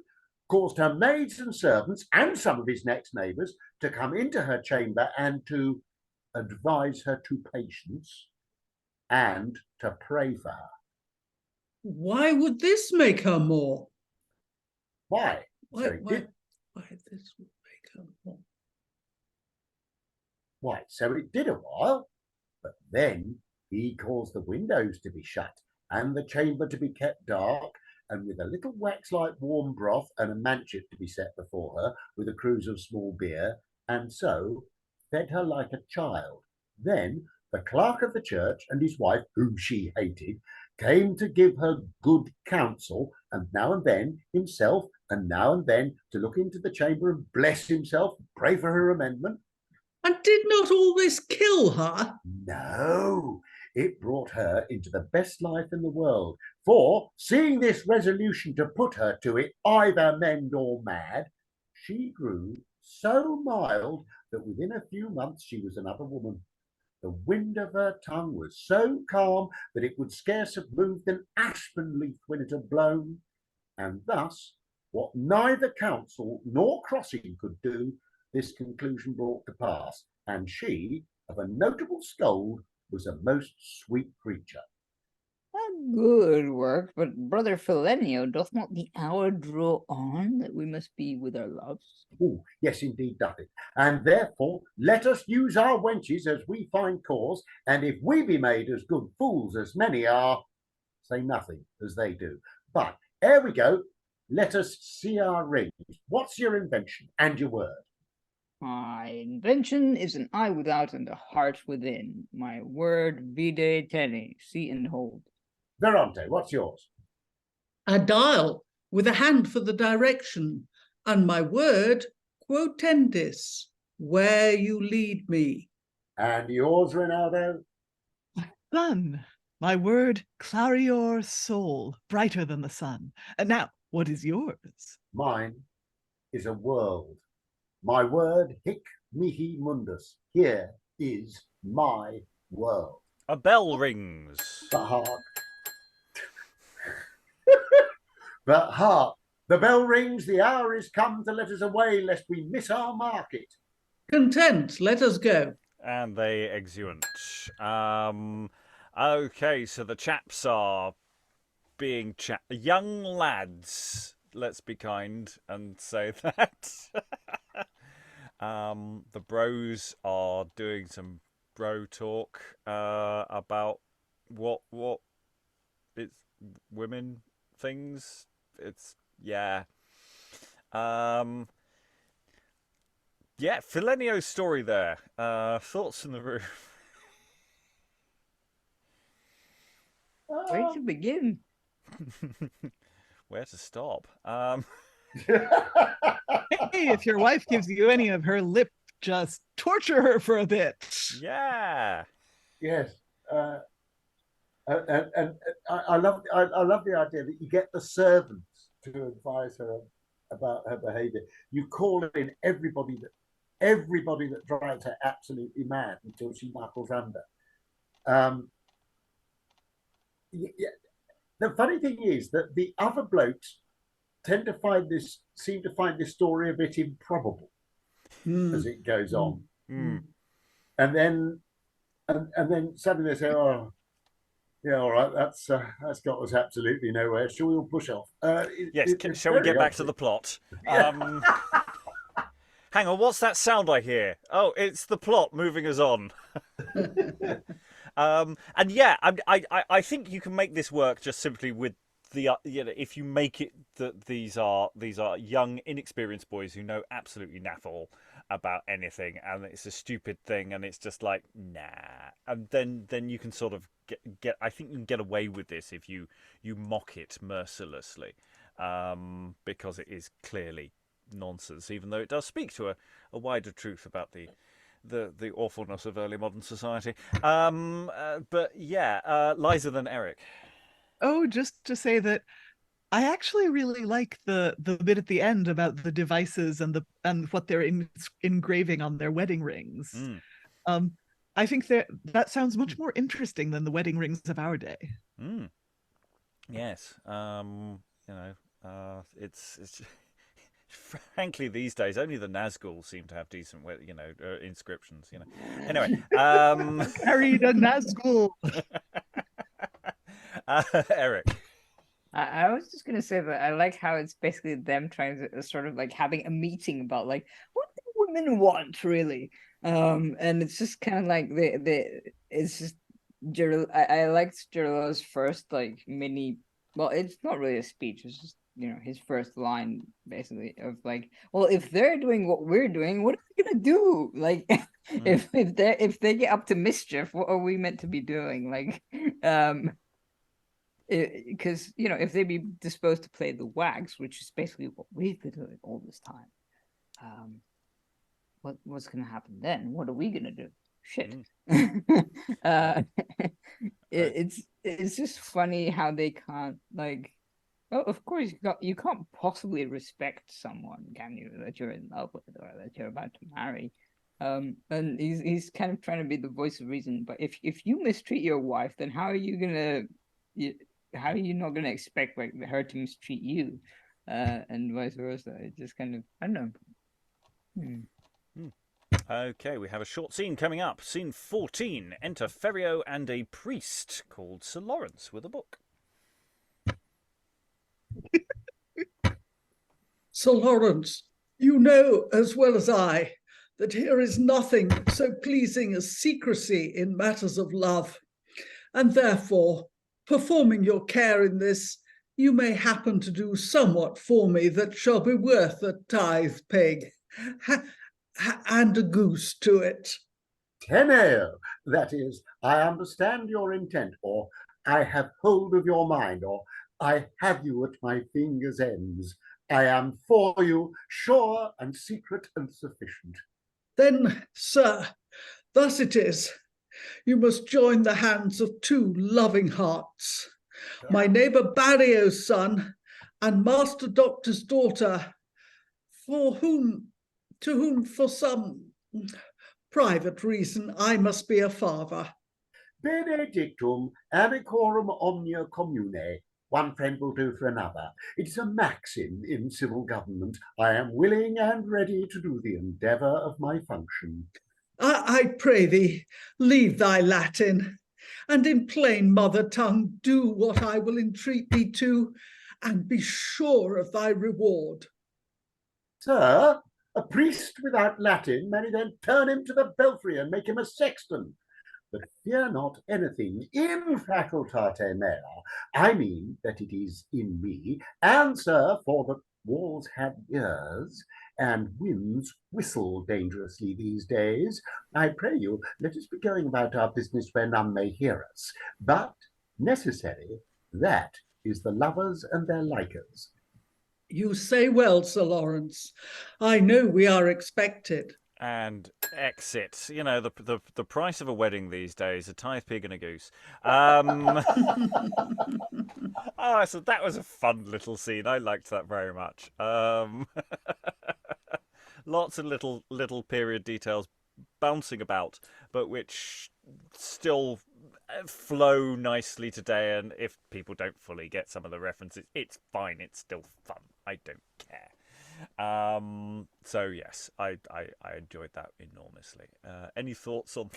D: caused her maids and servants, and some of his next neighbours, to come into her chamber and to advise her to patience and to pray for her.
C: Why would this make her more?
D: Why?
C: Why this would make her more?
D: Why, so it did a while, but then he caused the windows to be shut and the chamber to be kept dark, and with a little wax-like warm broth and a manchet to be set before her, with a cruse of small beer, and so fed her like a child. Then the clerk of the church and his wife, whom she hated, came to give her good counsel, and now and then himself, and now and then to look into the chamber and bless himself, and pray for her amendment.
C: And did not all this kill her?
D: No, it brought her into the best life in the world, for, seeing this resolution to put her to it, either mend or mad, she grew so mild that within a few months she was another woman. The wind of her tongue was so calm that it would scarce have moved an aspen leaf when it had blown. And thus, what neither counsel nor crossing could do, this conclusion brought to pass, and she, of a notable scold, was a most sweet creature.
E: A good work, but brother Filenio, doth not the hour draw on that we must be with our loves?
D: Oh, yes, indeed doth it. And therefore let us use our wenches as we find cause, and if we be made as good fools as many are, say nothing as they do. But ere we go, let us see our rings. What's your invention and your word?
E: My invention is an eye without and a heart within. My word, vide tene, see and hold.
D: Veronte, what's yours?
C: A dial with a hand for the direction, and my word, quotendis, where you lead me.
D: And yours, Rinaldo?
B: Sun, my word, clarior sol, brighter than the sun. And now, what is yours?
D: Mine is a world. My word, hic mihi mundus. Here is my world.
A: A bell rings.
D: But hark. But hark, the bell rings, the hour is come to let us away, lest we miss our market.
C: Content, let us go.
A: And they exeunt. Okay, so the chaps are being young lads. Let's be kind and say that. The bros are doing some bro talk about what it's women things. It's yeah. Filenio's story there. Thoughts in the room.
E: Where to begin?
A: Where to stop?
B: Hey, if your wife gives you any of her lip, just torture her for a bit.
A: Yeah.
D: Yes. And I love the idea that you get the servants to advise her about her behaviour. You call in everybody that drives her absolutely mad until she knuckles under. The funny thing is that the other blokes seem to find this story a bit improbable as it goes on, and then suddenly they say, "Oh, yeah, all right, that's got us absolutely nowhere. Shall we all push off?"
A: Yes. Shall we get back to the plot? Hang on, what's that sound I hear? Oh, it's the plot moving us on. And yeah, I think you can make this work just simply with the if you make it that these are young, inexperienced boys who know absolutely naff all about anything, and it's a stupid thing, and it's just like nah, and then you can sort of get. I think you can get away with this if you mock it mercilessly, because it is clearly nonsense, even though it does speak to a wider truth about the awfulness of early modern society. But yeah, Liza, then Eric.
B: Oh, just to say that I actually really like the bit at the end about the devices and what they're engraving on their wedding rings. I think that sounds much more interesting than the wedding rings of our day.
A: Yes, it's frankly these days only the Nazgul seem to have decent, inscriptions. Anyway,
B: Carried a Nazgul.
A: Eric.
E: I was just gonna say that I like how it's basically them trying to sort of like having a meeting about like what do women want really, and it's just kind of like it's just Gerillo. I liked Gerillo's first like mini. Well, it's not really a speech. It's just his first line basically of like, well, if they're doing what we're doing, what are we gonna do? Like, if they get up to mischief, what are we meant to be doing? Like, because if they be disposed to play the wags, which is basically what we've been doing all this time, what's gonna happen then? What are we gonna do? Shit. It's just funny how they can't like. Oh, of course you can't possibly respect someone, can you? That you're in love with or that you're about to marry. And he's kind of trying to be the voice of reason. But if you mistreat your wife, then how are you not gonna expect like her to mistreat you, and vice versa? It just kind of I don't know.
A: Okay, we have a short scene coming up. Scene 14. Enter Ferio and a priest called Sir Lawrence with a book.
C: Sir Lawrence, you know as well as I that here is nothing so pleasing as secrecy in matters of love, and therefore, performing your care in this, you may happen to do somewhat for me that shall be worth a tithe peg and a goose to it.
D: Teneo, that is, I understand your intent, or I have hold of your mind, or I have you at my fingers' ends. I am for you, sure and secret and sufficient.
C: Then, sir, thus it is. You must join the hands of two loving hearts. My neighbour Bario's son and Master Doctor's daughter, to whom for some private reason I must be a father.
D: Benedictum amicorum omnia commune. One friend will do for another. It's a maxim in civil government. I am willing and ready to do the endeavour of my function.
C: I pray thee, leave thy Latin, and in plain mother tongue do what I will entreat thee to, and be sure of thy reward.
D: Sir, a priest without Latin, may then turn him to the belfry and make him a sexton. But fear not anything in facultate mea. I mean that it is in me, and, sir, for the walls have ears, and winds whistle dangerously these days. I pray you, let us be going about our business where none may hear us. But necessary, that is the lovers and their likers.
C: You say well, Sir Lawrence. I know we are expected.
A: And exit. You know, the price of a wedding these days, a tithe pig and a goose. Oh, so that was a fun little scene. I liked that very much. Lots of little period details bouncing about, but which still flow nicely today. And if people don't fully get some of the references, it's fine. It's still fun. I don't care. So yes, I enjoyed that enormously. Any thoughts on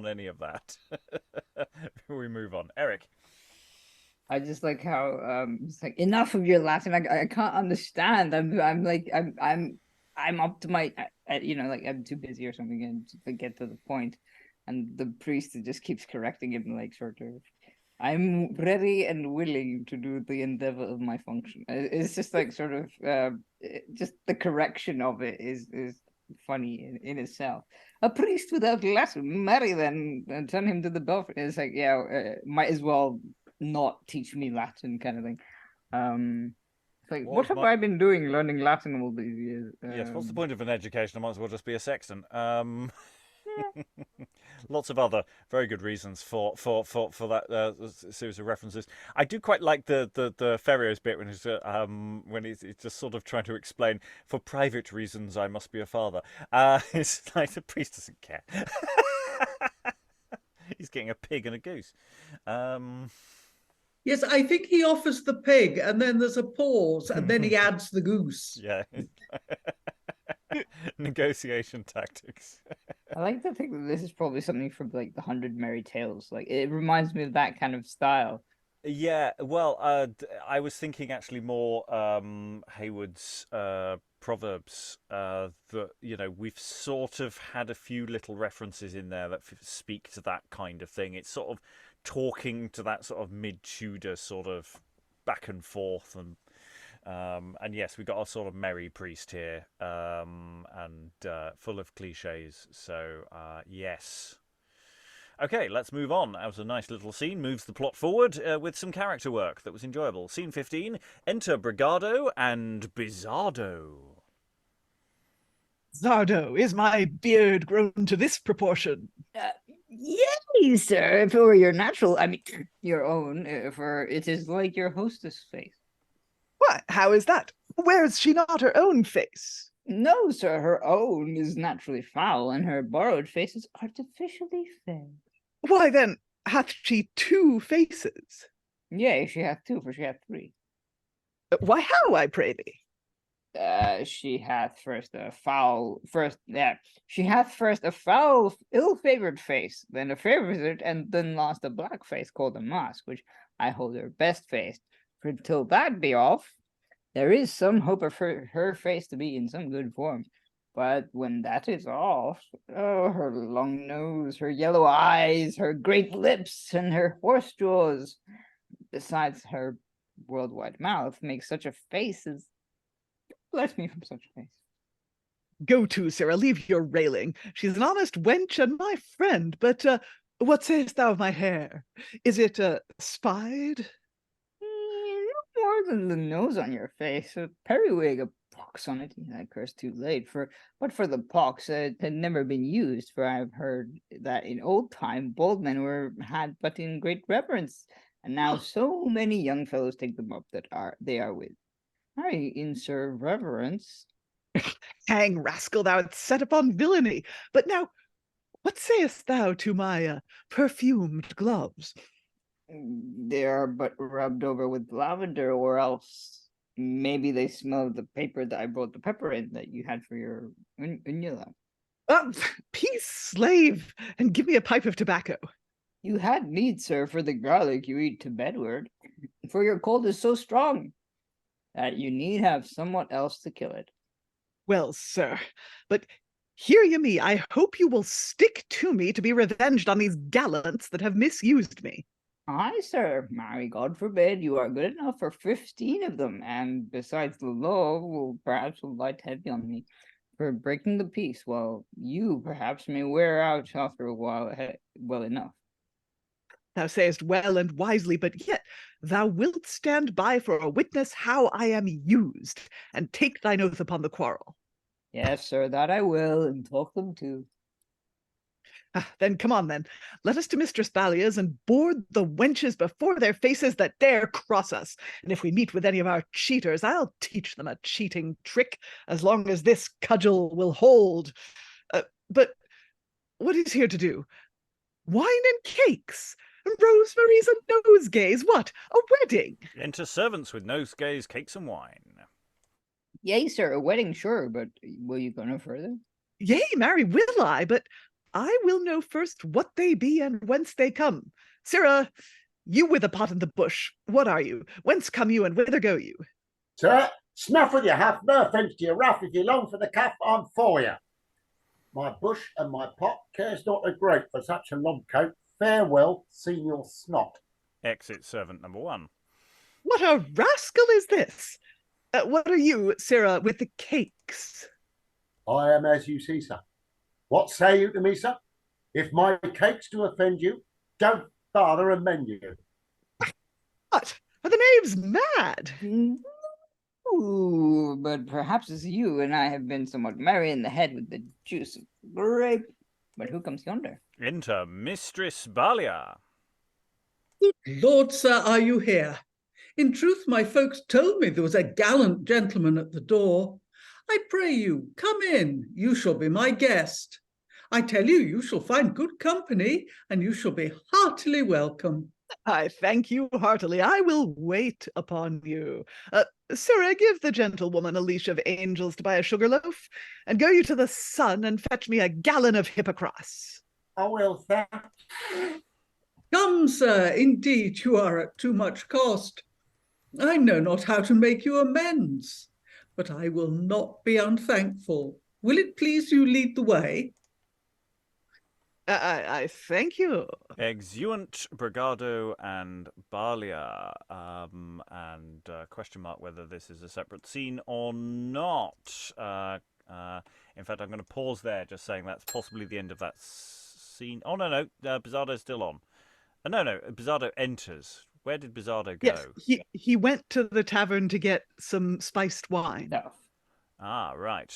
A: any of that? Before we move on, Eric.
E: I just like how it's like, enough of your Latin. I can't understand. I'm up to my like I'm too busy or something and to get to the point. And the priest just keeps correcting him, like, sort of, I'm ready and willing to do the endeavor of my function. It's just like sort of just the correction of it is funny in itself. A priest without Latin, marry then and turn him to the belfry. It's like, might as well not teach me Latin, kind of thing. It's like, what have I been doing learning Latin all these years?
A: Yes, what's the point of an education? I might as well just be a sexton. Lots of other very good reasons for that series of references. I do quite like the Ferio's bit when he's just sort of trying to explain, for private reasons I must be a father. It's like the priest doesn't care. He's getting a pig and a goose.
C: Yes, I think he offers the pig, and then there's a pause, and then he adds the goose.
A: Yeah. Negotiation tactics.
E: I like to think that this is probably something from like the 100 Merry Tales. Like, it reminds me of that kind of style.
A: Yeah, well, I was thinking actually more Hayward's Proverbs. That, you know, we've sort of had a few little references in there that speak to that kind of thing. It's sort of talking to that sort of mid-Tudor sort of back and forth, and yes, we got a sort of merry priest here, and full of cliches. So yes. Okay, let's move on. That was a nice little scene. Moves the plot forward with some character work that was enjoyable. Scene 15. Enter Bragardo and Bizardo.
B: Bizardo, is my beard grown to this proportion?
E: Yay, sir! If it were your natural, I mean, your own, for it is like your hostess' face.
B: What? How is that? Wears she not her own face?
E: No, sir, her own is naturally foul, and her borrowed face is artificially fair.
B: Why then, hath she two faces?
E: Yea, she hath two, for she hath three.
B: Why how, I pray thee?
E: She hath first a foul, she hath first a foul, ill-favored face, then a favored, and then lost a black face called a mask, which I hold her best face. For till that be off, there is some hope of her face to be in some good form. But when that is off, oh, her long nose, her yellow eyes, her great lips, and her horse jaws, besides her worldwide mouth, make such a face as bless me from such a face.
B: Go to, Sarah, leave your railing. She's an honest wench and my friend, but what sayest thou of my hair? Is it spied?
E: No more than the nose on your face. A periwig, a pox on it. I curse too late. But for the pox, it had never been used, for I have heard that in old time bald men were had but in great reverence, and now so many young fellows take them up that they are with. I insert reverence.
B: Hang, rascal, thou art set upon villainy. But now, What sayest thou to my perfumed gloves?
E: They are but rubbed over with lavender, or else maybe they smell of the paper that I brought the pepper in that you had for your unula.
B: Peace, slave, and give me a pipe of tobacco.
E: You had need, sir, for the garlic you eat to bedward, for your cold is so strong that you need have somewhat else to kill it.
B: Well, sir, but hear ye me, I hope you will stick to me to be revenged on these gallants that have misused me.
E: Aye, sir, marry, God forbid, you are good enough for 15 of them, and besides the law will perhaps light heavy on me for breaking the peace, while you perhaps may wear out after a while well enough.
B: Thou sayest well and wisely, but yet thou wilt stand by for a witness how I am used, and take thine oath upon the quarrel.
E: Yes, sir, that I will, and talk them too.
B: Then come on, then. Let us to Mistress Balia's and board the wenches before their faces that dare cross us. And if we meet with any of our cheaters, I'll teach them a cheating trick, as long as this cudgel will hold. But what is here to do? Wine and cakes, and rosemaries and nosegays. What, a wedding?
A: Enter servants with nosegays, cakes, and wine.
E: Yea, sir, a wedding, sure, but will you go no further?
B: Yea, marry, will I, but I will know first what they be and whence they come. Sirrah, you with the pot in the bush, what are you? Whence come you and whither go you?
D: Sir, snuff with your huff, no offence to your rough. If you long for the cuff, I'm for you. My bush and my pot cares not a groat for such a long coat. Farewell, senior snot.
A: Exit servant number 1.
B: What a rascal is this? What are you, Sirrah, with the cakes?
D: I am as you see, sir. What say you to me, sir? If my cakes do offend you, don't bother and mend you.
B: What? Are the knaves mad?
E: Ooh, but perhaps it's you and I have been somewhat merry in the head with the juice of grape. But who comes yonder?
A: Enter Mistress Balia.
C: Good Lord, sir, are you here? In truth, my folks told me there was a gallant gentleman at the door. I pray you, come in. You shall be my guest. I tell you, you shall find good company, and you shall be heartily welcome.
B: I thank you heartily. I will wait upon you. Sirrah, give the gentlewoman a leash of angels to buy a sugar loaf, and go you to the sun and fetch me a gallon of hippocras.
D: I will, sir.
C: Come, sir, indeed you are at too much cost. I know not how to make you amends, but I will not be unthankful. Will it please you lead the way?
B: I thank you.
A: Exeunt Bragardo and Balia. And question mark whether this is a separate scene or not. In fact, I'm going to pause there, just saying that's possibly the end of that scene. Oh, no, Bizardo's still on. No, Bizardo enters. Where did Bizardo go?
B: Yes, he went to the tavern to get some spiced wine.
E: No.
A: Ah, right.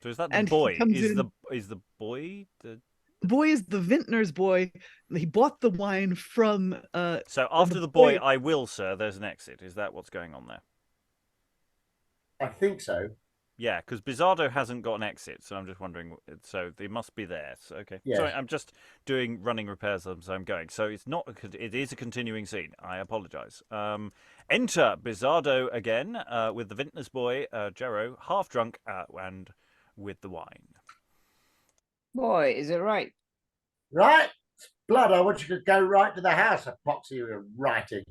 A: So is that the
B: And he
A: boy?
B: comes
A: Is
B: in-
A: the boy the
B: The boy is the vintner's boy. He bought the wine from
A: So after the boy, I will, sir, there's an exit. Is that what's going on there?
D: I think so.
A: Yeah, because Bizardo hasn't got an exit, so I'm just wondering. So they must be there. So, okay.
D: Yes.
A: Sorry, I'm just doing running repairs as I'm going. So it's not. It is a continuing scene. I apologise. Enter Bizardo again with the vintner's boy, Gero, half drunk and with the wine.
E: Boy, is it right?
D: Right? Blood, I want you to go right to the house, a poxy you're writing.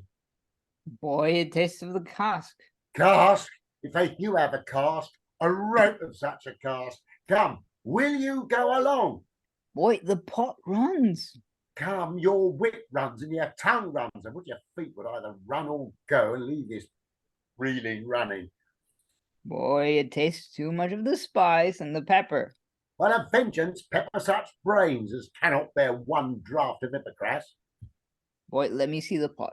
E: Boy, it tastes of the cask.
D: Cask? In faith, you have a cask, a rope of such a cask. Come, will you go along?
E: Boy, the pot runs.
D: Come, your wit runs and your tongue runs, and would your feet would either run or go and leave this reeling running.
E: Boy, it tastes too much of the spice and the pepper.
D: Well, a vengeance pepper such brains as cannot bear one draught of hippocras.
E: Boy, let me see the pot.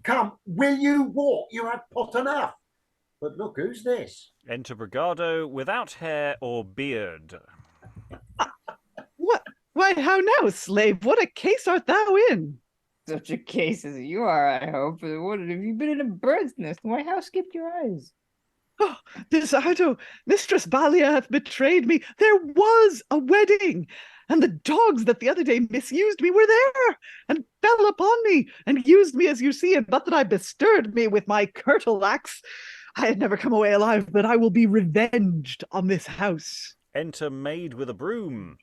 D: Come, will you walk? You have pot enough. But look, who's this?
A: Enter Bragardo without hair or beard.
B: What? Why, how now, slave? What a case art thou in?
E: Such a case as you are, I hope. What have you been in a bird's nest? Why, how skipped your eyes?
B: Oh, Bizardo, Mistress Balia hath betrayed me. There was a wedding, and the dogs that the other day misused me were there, and fell upon me, and used me as you see, and but that I bestirred me with my curtal axe, I had never come away alive, but I will be revenged on this house.
A: Enter Maid with a broom.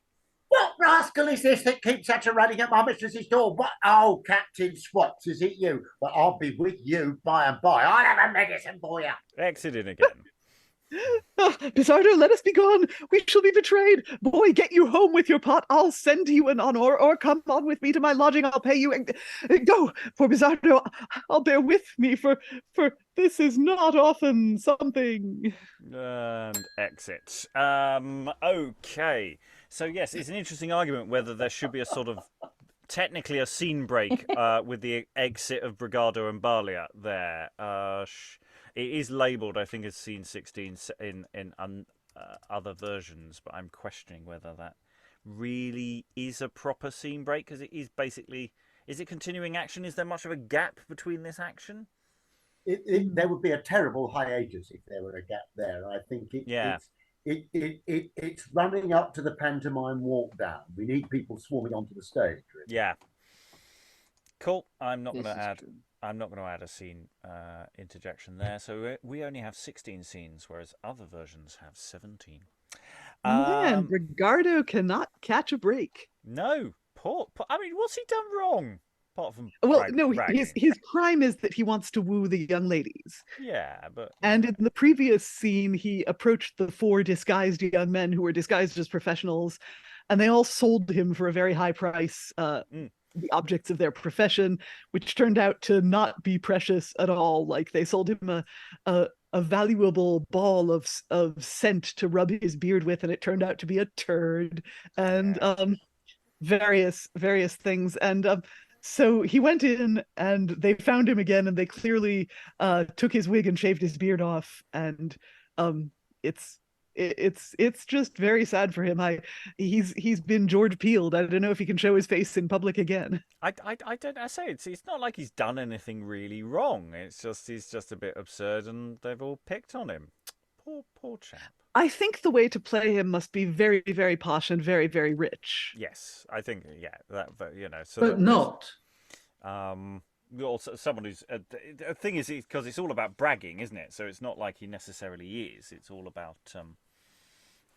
D: What rascal is this that keeps such a running at my mistress's door? What? Oh, Captain Swaps, is it you? But I'll be with you by and by. I'll have a medicine for you.
A: Exit in again.
B: Bizardo, let us be gone. We shall be betrayed. Boy, get you home with your pot. I'll send you an honor, or come on with me to my lodging. I'll pay you. Go, for Bizardo, I'll bear with me, for this is not often something.
A: And exit. Okay. So yes, it's an interesting argument whether there should be a sort of technically a scene break with the exit of Bragardo and Balia there. It is labelled, I think, as scene 16 in other versions, but I'm questioning whether that really is a proper scene break, because it is basically... Is it continuing action? Is there much of a gap between this action?
D: There would be a terrible hiatus if there were a gap there. I think it's running up to the pantomime walk down. We need people swarming onto the stage. Really.
A: Yeah. Cool. I'm not going to add a scene interjection there. So we only have 16 scenes, whereas other versions have 17.
B: Man, Bragardo cannot catch a break.
A: No. I mean, what's he done wrong? Apart from
B: his crime is that he wants to woo the young ladies.
A: Yeah, but...
B: And in the previous scene, he approached the 4 disguised young men who were disguised as professionals, and they all sold him for a very high price the objects of their profession, which turned out to not be precious at all. Like, they sold him a valuable ball of scent to rub his beard with, and it turned out to be a turd, and various things. And so he went in, and they found him again, and they clearly took his wig and shaved his beard off, and it's just very sad for him. He's been George Peeled. I don't know if he can show his face in public again.
A: I don't. I say it's not like he's done anything really wrong. It's just he's just a bit absurd, and they've all picked on him. Poor chap.
B: I think the way to play him must be very, very posh and very, very rich.
A: Yes, I think that, you know. So
C: but not.
A: Also, someone who's the thing is because it's all about bragging, isn't it? So it's not like he necessarily is. It's all about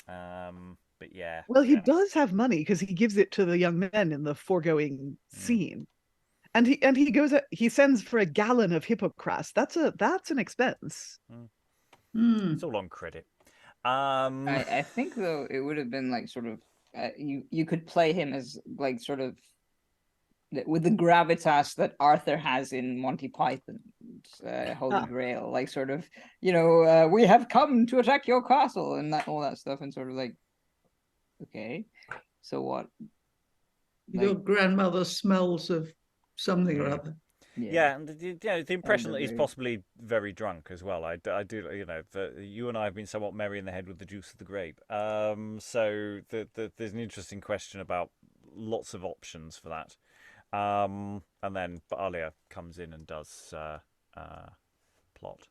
A: but yeah.
B: Well, he does have money because he gives it to the young men in the foregoing scene, and he sends for a gallon of hippocras. That's an expense.
A: It's all on credit.
E: I think though it would have been like sort of you could play him as like sort of with the gravitas that Arthur has in Monty Python's Holy Grail, like sort of, you know, we have come to attack your castle and all that stuff, and sort of like, okay, so what?
C: Like, your grandmother smells of something or other.
A: Yeah, and the impression that he's possibly very drunk as well. I do, you know, you and I have been somewhat merry in the head with the juice of the grape. So there's an interesting question about lots of options for that. And then Balia comes in and does plot,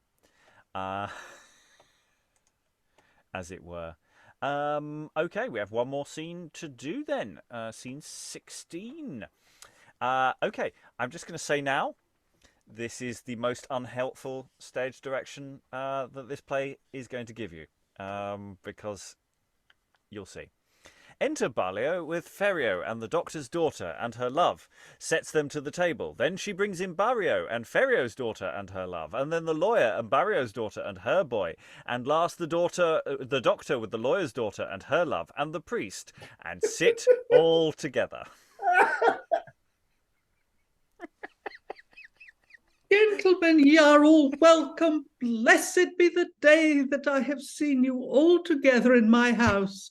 A: as it were. Okay, we have one more scene to do then. Scene 16. Okay, I'm just going to say now, this is the most unhelpful stage direction that this play is going to give you, because you'll see. Enter Bario with Ferio and the doctor's daughter and her love, sets them to the table. Then she brings in Bario and Ferio's daughter and her love, and then the lawyer and Bario's daughter and her boy, and last the doctor with the lawyer's daughter and her love, and the priest, and sit all together.
C: Gentlemen, ye are all welcome. Blessed be the day that I have seen you all together in my house.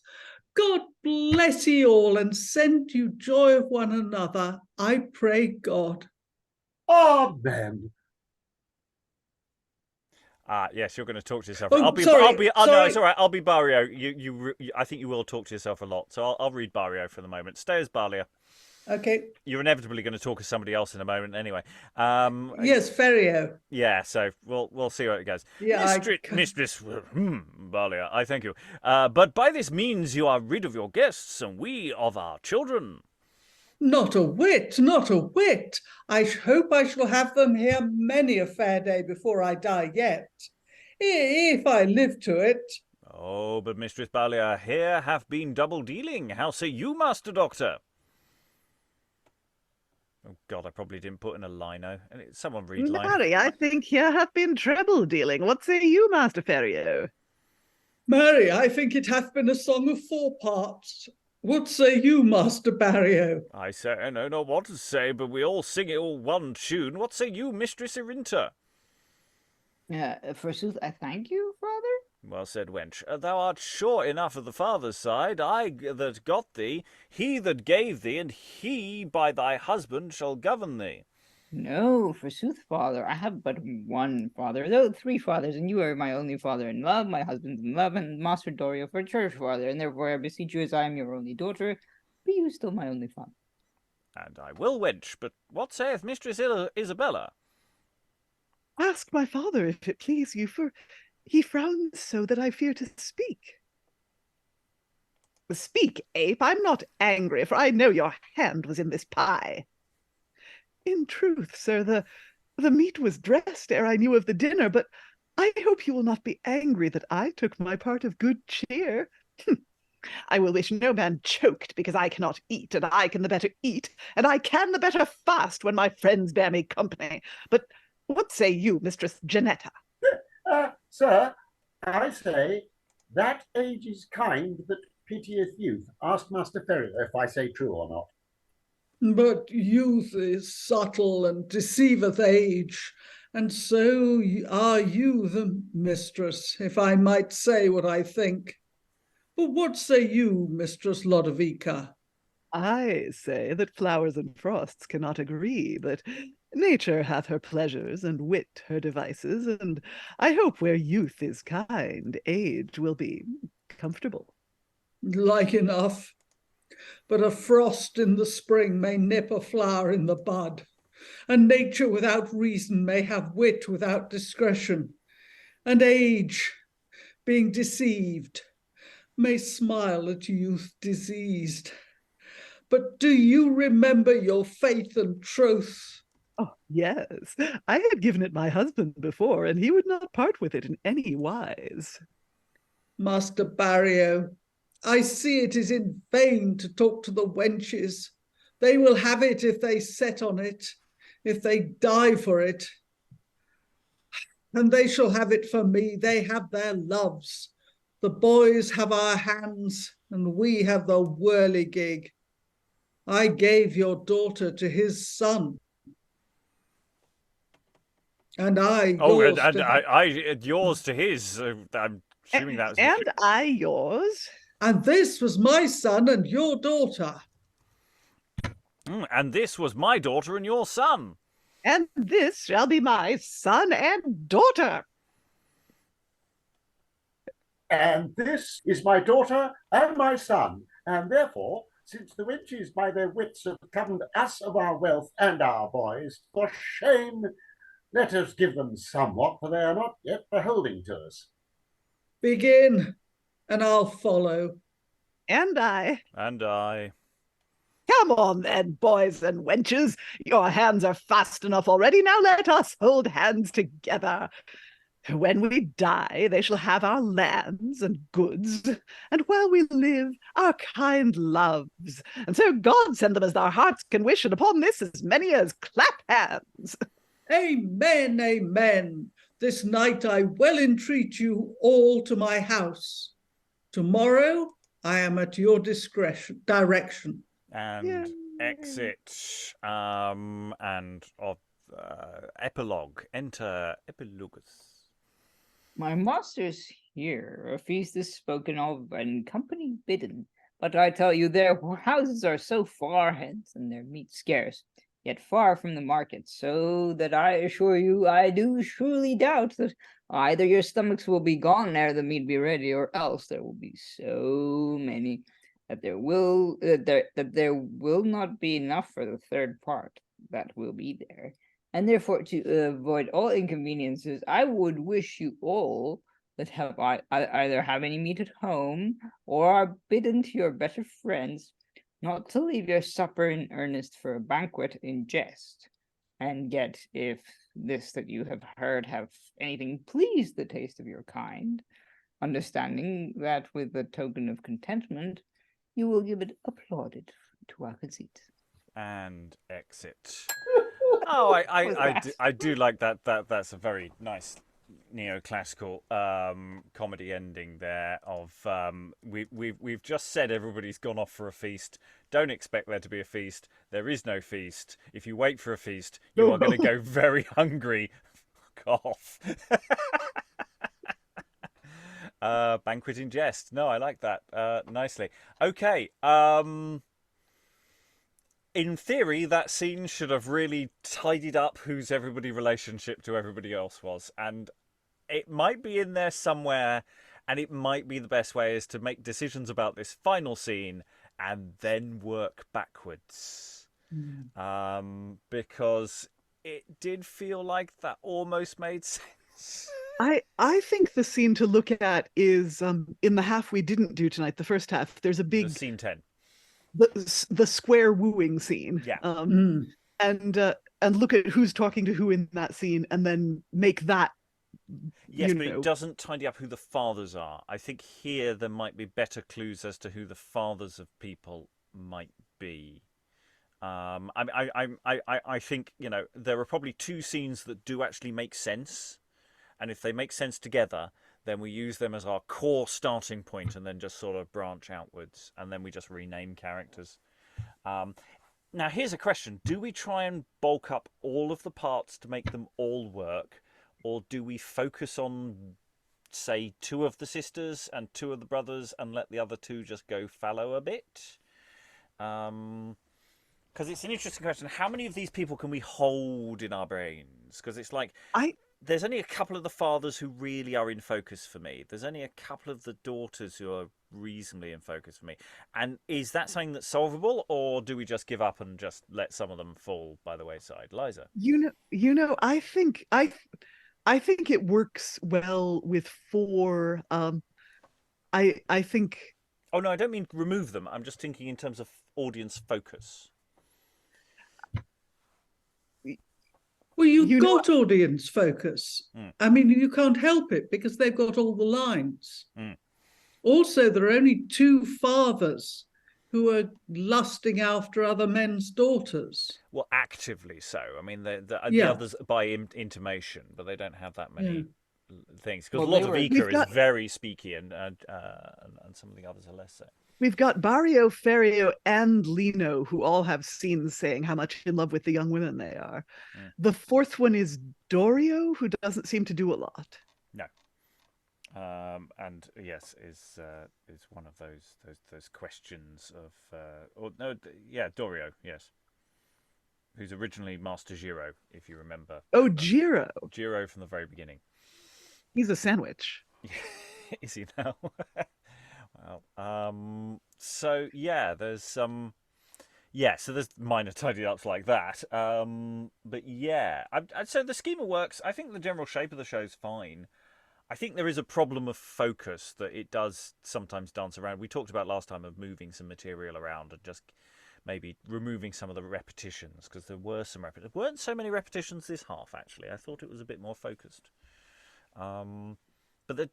C: God bless ye all and send you joy of one another, I pray God.
D: Amen.
A: Yes, you're going to talk to yourself.
C: Oh,
A: No, it's all right. I'll be Bario. I think you will talk to yourself a lot, so I'll read Bario for the moment. Stay as Balia.
C: Okay.
A: You're inevitably going to talk to somebody else in a moment anyway.
C: Yes, Ferio.
A: Yeah, so we'll see how it goes.
C: Yeah,
A: Mistress Balia, I thank you. But by this means you are rid of your guests, and we of our children.
C: Not a whit, not a whit. I hope I shall have them here many a fair day before I die yet, if I live to it.
A: Oh, but Mistress Balia, here have been double dealing. How say you, Master Doctor? Oh, God, I probably didn't put in a lino. Someone read line.
B: Marry, I think here hath been treble dealing. What say you, Master Ferio?
C: Marry, I think it hath been a song of 4 parts. What say you, Master Bario?
A: I say I know not what to say, but we all sing it all one tune. What say you, Mistress Erinta?
E: Forsooth, I thank you, father.
A: Well said, wench. Thou art sure enough of the father's side. I that got thee, he that gave thee, and he by thy husband shall govern thee.
E: No, forsooth, father, I have but one father, though 3 fathers, and you are my only father in love, my husband in love, and Master Dorio for church father, and therefore I beseech you, as I am your only daughter, be you still my only father.
A: And I will, wench, but what saith Mistress Isabella?
B: Ask my father, if it please you, for he frowns so that I fear to speak. Speak, ape, I'm not angry, for I know your hand was in this pie. In truth, sir, the meat was dressed ere I knew of the dinner, but I hope you will not be angry that I took my part of good cheer. I will wish no man choked because I cannot eat, and I can the better eat, and I can the better fast when my friends bear me company. But what say you, Mistress Gianetta?
D: Sir, I say, that age is kind that pitieth youth. Ask Master Ferio if I say true or not.
C: But youth is subtle and deceiveth age, and so are you the mistress, if I might say what I think. But what say you, Mistress Lodovica?
B: I say that flowers and frosts cannot agree, but nature hath her pleasures and wit her devices, and I hope where youth is kind, age will be comfortable.
C: Like enough. But a frost in the spring may nip a flower in the bud, and nature without reason may have wit without discretion, and age, being deceived, may smile at youth diseased. But do you remember your faith and troth?
B: Oh, yes, I had given it my husband before, and he would not part with it in any wise.
C: Master Bario, I see it is in vain to talk to the wenches. They will have it if they set on it, if they die for it. And they shall have it for me. They have their loves. The boys have our hands, and we have the whirligig. I gave your daughter to his son. And I yours
A: yours to his. I'm assuming that was...
B: And I yours.
C: And this was my son and your daughter.
A: And this was my daughter and your son.
B: And this shall be my son and daughter.
D: And this is my daughter and my son, and therefore, since the wenches by their wits have governed us of our wealth and our boys, for shame, let us give them somewhat, for they are not yet beholding to us.
C: Begin, and I'll follow.
B: And I.
A: And I.
B: Come on then, boys and wenches. Your hands are fast enough already. Now let us hold hands together. When we die, they shall have our lands and goods, and while we live, our kind loves. And so God send them as their hearts can wish, and upon this as many as clap hands.
C: Amen, amen. This night I well entreat you all to my house. Tomorrow I am at your direction.
A: And
B: Yay.
A: exit. And of epilogue. Enter epilogus.
E: My master's here, a feast is spoken of, and company bidden. But I tell you, their houses are so far hence, and their meat scarce, yet far from the market, so that I assure you, I do surely doubt that either your stomachs will be gone ere the meat be ready, or else there will be so many that there will not be enough for the third part that will be there. And therefore, to avoid all inconveniences, I would wish you all that either have any meat at home or are bidden to your better friends not to leave your supper in earnest for a banquet in jest. And yet, if this that you have heard have anything pleased the taste of your kind, understanding that with a token of contentment, you will give it applauded to our conceit.
A: And exit. Oh, I do like that. That's a very nice neoclassical comedy ending there. Of we've just said everybody's gone off for a feast. Don't expect there to be a feast. There is no feast. If you wait for a feast, you are going to go very hungry. Fuck off. Banquet in jest. No, I like that nicely. Okay. In theory, that scene should have really tidied up whose everybody relationship to everybody else was. And it might be in there somewhere, and it might be the best way is to make decisions about this final scene and then work backwards. Because it did feel like that almost made sense.
B: I think the scene to look at is in the half we didn't do tonight, the first half. There's a big
A: scene 10.
B: The square wooing scene.
A: Yeah.
B: And look at who's talking to who in that scene, and then make that.
A: Yes, but it doesn't tidy up who the fathers are. I think here there might be better clues as to who the fathers of people might be. I think there are probably two scenes that do actually make sense, and if they make sense together, then we use them as our core starting point and then just sort of branch outwards, and then we just rename characters. Now, here's a question. Do we try and bulk up all of the parts to make them all work, or do we focus on, say, 2 of the sisters and 2 of the brothers and let the other 2 just go fallow a bit? Because it's an interesting question. How many of these people can we hold in our brains? Because it's like... There's only a couple of the fathers who really are in focus for me. There's only a couple of the daughters who are reasonably in focus for me. And is that something that's solvable, or do we just give up and just let some of them fall by the wayside? Liza?
B: I think it works well with 4. I think.
A: Oh no, I don't mean remove them. I'm just thinking in terms of audience focus.
C: Well, you've got audience focus. I mean, you can't help it because they've got all the lines. Also, there are only 2 fathers who are lusting after other men's daughters.
A: Well, actively so. I mean, the others by intimation, but they don't have that many things. Because Lodovica is very speaky, and some of the others are less so.
B: We've got Bario, Ferio, and Lino, who all have scenes saying how much in love with the young women they are. The 4th one is Dorio, who doesn't seem to do a lot.
A: No. And yes, is one of those questions of Dorio, yes, who's originally Master Giro, if you remember.
B: Oh, Giro.
A: Giro from the very beginning.
B: He's a sandwich.
A: Is he now? Well, so yeah, there's some. So there's minor tidy ups like that. But yeah, so the schema works. I think the general shape of the show is fine. I think there is a problem of focus that it does sometimes dance around. We talked about last time of moving some material around and just maybe removing some of the repetitions, because there were some repetitions. There weren't so many repetitions this half, actually. I thought it was a bit more focused. But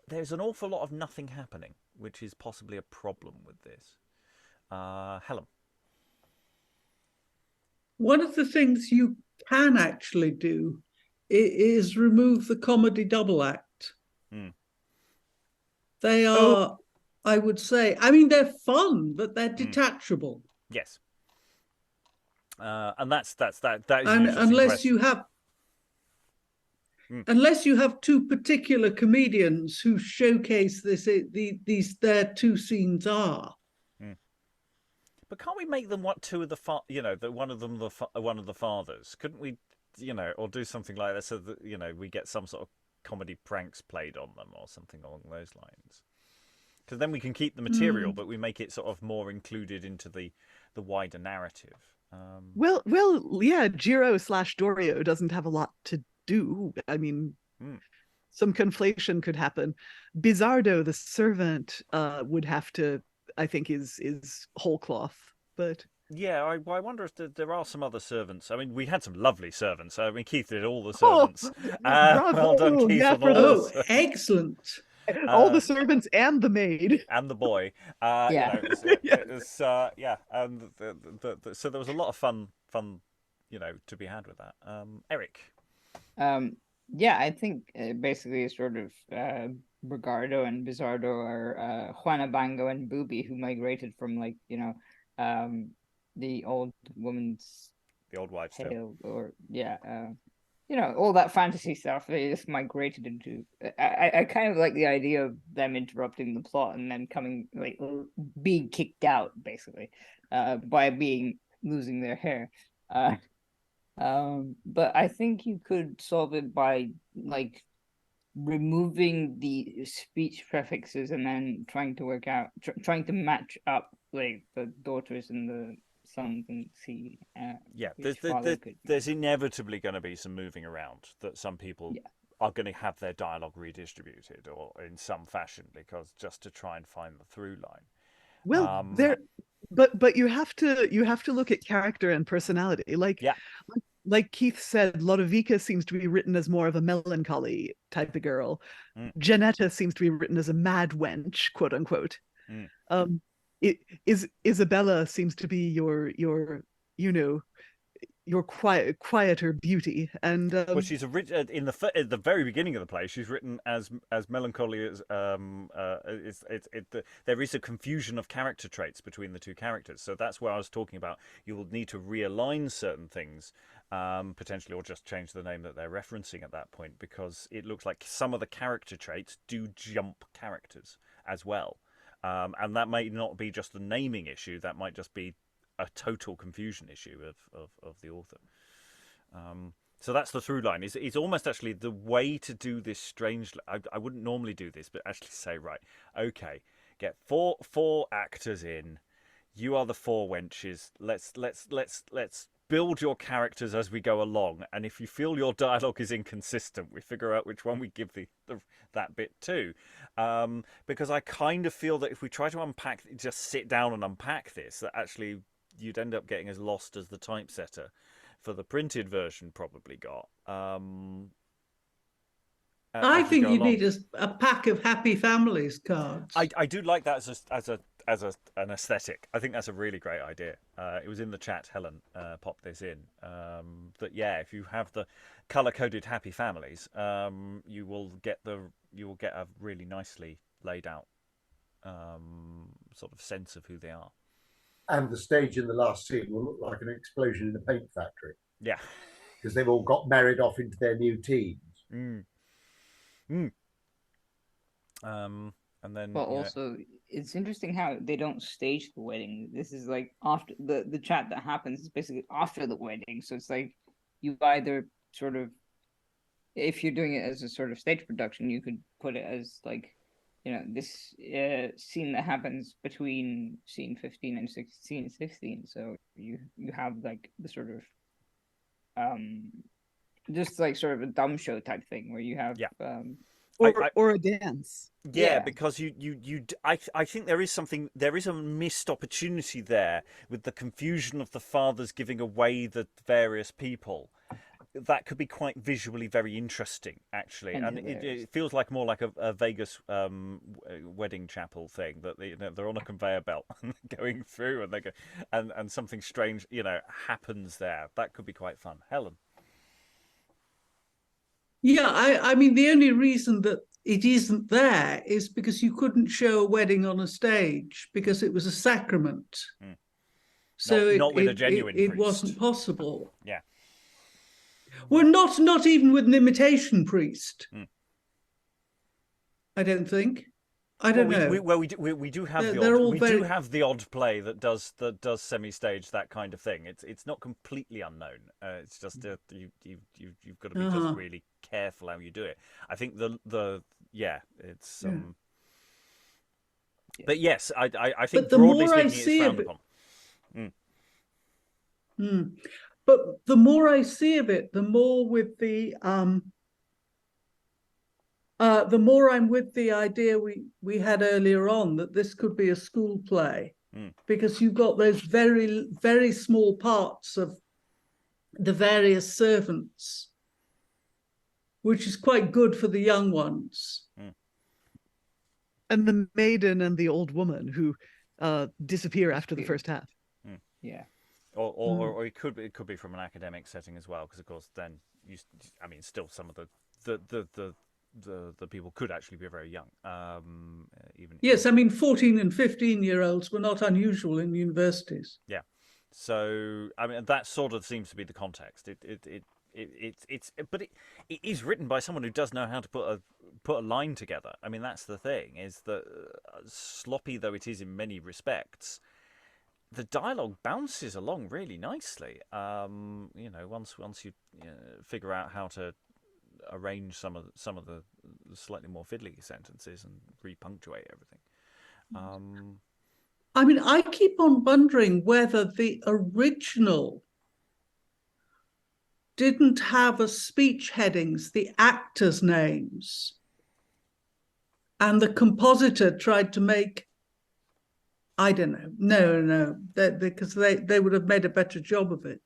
A: there's an awful lot of nothing happening, which is possibly a problem with this. Helen?
C: One of the things you can actually do is remove the comedy double act. They are, I would say, I mean, they're fun, but they're detachable.
A: Yes. And that is
C: and unless you have unless you have 2 particular comedians who showcase these their 2 scenes are.
A: But can't we make them what 2 of the one of them one of the fathers? Couldn't we, or do something like that so that we get some sort of comedy pranks played on them or something along those lines? Because then we can keep the material, but we make it sort of more included into the wider narrative.
B: Well, yeah, Giro/Dorio doesn't have a lot to do. I mean, some conflation could happen. Bizardo, the servant, would have to, I think, is whole cloth. But
A: yeah, I wonder if there are some other servants. I mean, we had some lovely servants. I mean, Keith did all the servants. Well done, Keith,
B: yeah,
A: on all the servants.
C: Excellent.
B: All the servants and the maid.
A: And the boy.
E: Yeah.
A: You know, it was, yeah. And so there was a lot of fun, you know, to be had with that. Eric.
E: Yeah, I think basically sort of Bragardo and Bizardo are Juana Bango and Booby, who migrated from, like, you know, the old woman's
A: Wives' Tale.
E: Or you know, all that fantasy stuff. They just migrated into. I kind of like the idea of them interrupting the plot and then coming, like, being kicked out basically, by losing their hair. But I think you could solve it by, like, removing the speech prefixes and then trying to work out, trying to match up, like, the daughters and the sons and see.
A: Yeah, there's inevitably going to be some moving around that some people are going to have their dialogue redistributed or in some fashion, because just to try and find the through line.
B: Well, but you have to look at character and personality. Like Keith said, Lodovica seems to be written as more of a melancholy type of girl. Gianetta seems to be written as a mad wench, quote unquote. Isabella seems to be your quieter beauty, and
A: well, she's in the very beginning of the play. She's written as melancholy as there is a confusion of character traits between the two characters. So that's where I was talking about. You will need to realign certain things, potentially, or just change the name that they're referencing at that point, because it looks like some of the character traits do jump characters as well. And that might not be just a naming issue. That might just be a total confusion issue of the author. So that's the through line. It's almost actually the way to do this strangely. I wouldn't normally do this, but actually say, right, okay, get four actors in. You are the four wenches. Let's build your characters as we go along. And if you feel your dialogue is inconsistent, we figure out which one we give that bit to. Because I kind of feel that if we try to just sit down and unpack this, that actually you'd end up getting as lost as the typesetter for the printed version probably got.
C: I think you need a pack of Happy Families cards.
A: I do like that as an aesthetic. I think that's a really great idea. It was in the chat. Helen popped this in. That if you have the color-coded Happy Families, you will get a really nicely laid out sort of sense of who they are.
D: And the stage in the last scene will look like an explosion in a paint factory.
A: Yeah,
D: because they've all got married off into their new teens.
A: And then,
E: but also, it's interesting how they don't stage the wedding. This is like after the chat that happens is basically after the wedding. So it's like you either sort of, if you're doing it as a sort of stage production, you could put it as like, this scene that happens between scene 15 and scene 16. So you have like the sort of just like sort of a dumb show type thing where you have
B: or a dance.
A: Yeah, because I think there is a missed opportunity there with the confusion of the fathers giving away the various people. That could be quite visually very interesting, actually, and it feels like more like a Vegas wedding chapel thing that they're on a conveyor belt going through, and they go, and something strange happens there. That could be quite fun. Helen.
C: Yeah, I mean, the only reason that it isn't there is because you couldn't show a wedding on a stage because it was a sacrament. So
A: not with a genuine priest.
C: It wasn't possible.
A: Yeah.
C: Well, not even with an imitation priest. I don't think. I don't know.
A: We do have do have the odd play that does semi-stage that kind of thing. It's not completely unknown. It's just you've got to be just really careful how you do it. I think it's But yes, I think
C: But the
A: broadly
C: more I
A: speaking, it's
C: see
A: frowned
C: of it,
A: upon.
C: but the more I see of it, the more I'm with the idea we had earlier on that this could be a school play, because you've got those very, very small parts of the various servants, which is quite good for the young ones.
B: And the maiden and the old woman who disappear after the first half.
E: Yeah.
A: Or it could be from an academic setting as well, because of course then still some of the people could actually be very young.
C: Yes, I mean 14 and 15-year-olds were not unusual in universities.
A: Yeah, so I mean that sort of seems to be the context. But it is written by someone who does know how to put a line together. I mean that's the thing, is that sloppy though it is in many respects, the dialogue bounces along really nicely. Once you figure out how to arrange some of the slightly more fiddly sentences and repunctuate everything.
C: I mean, I keep on wondering whether the original didn't have a speech headings, the actors' names, and the compositor tried to make, I don't know, because they would have made a better job of it.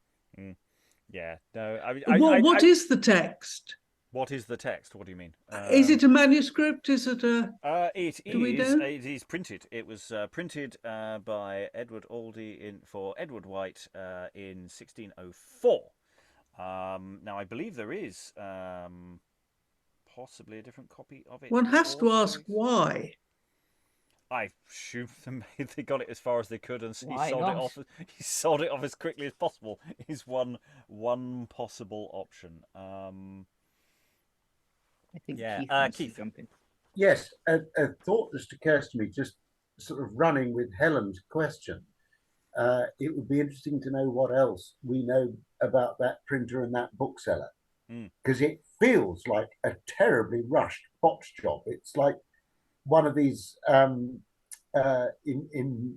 A: Yeah, no, I mean,
C: what is the text?
A: What is the text? What do you mean?
C: Is it a manuscript? Is it a?
A: It is printed. It was printed by Edward Aldie for Edward White in 1604. Now I believe there is possibly a different copy of it.
C: One has to ask why.
A: I assume they got it as far as they could, and
E: Why
A: he sold
E: not?
A: it off. He sold it off as quickly as possible. Is one possible option.
E: I think
A: Yeah,
E: Keith wants
A: Keith.
E: to jump in.
D: Yes, a thought just occurs to me, just sort of running with Helen's question. It would be interesting to know what else we know about that printer and that bookseller, because it feels like a terribly rushed botch job. It's like one of these, in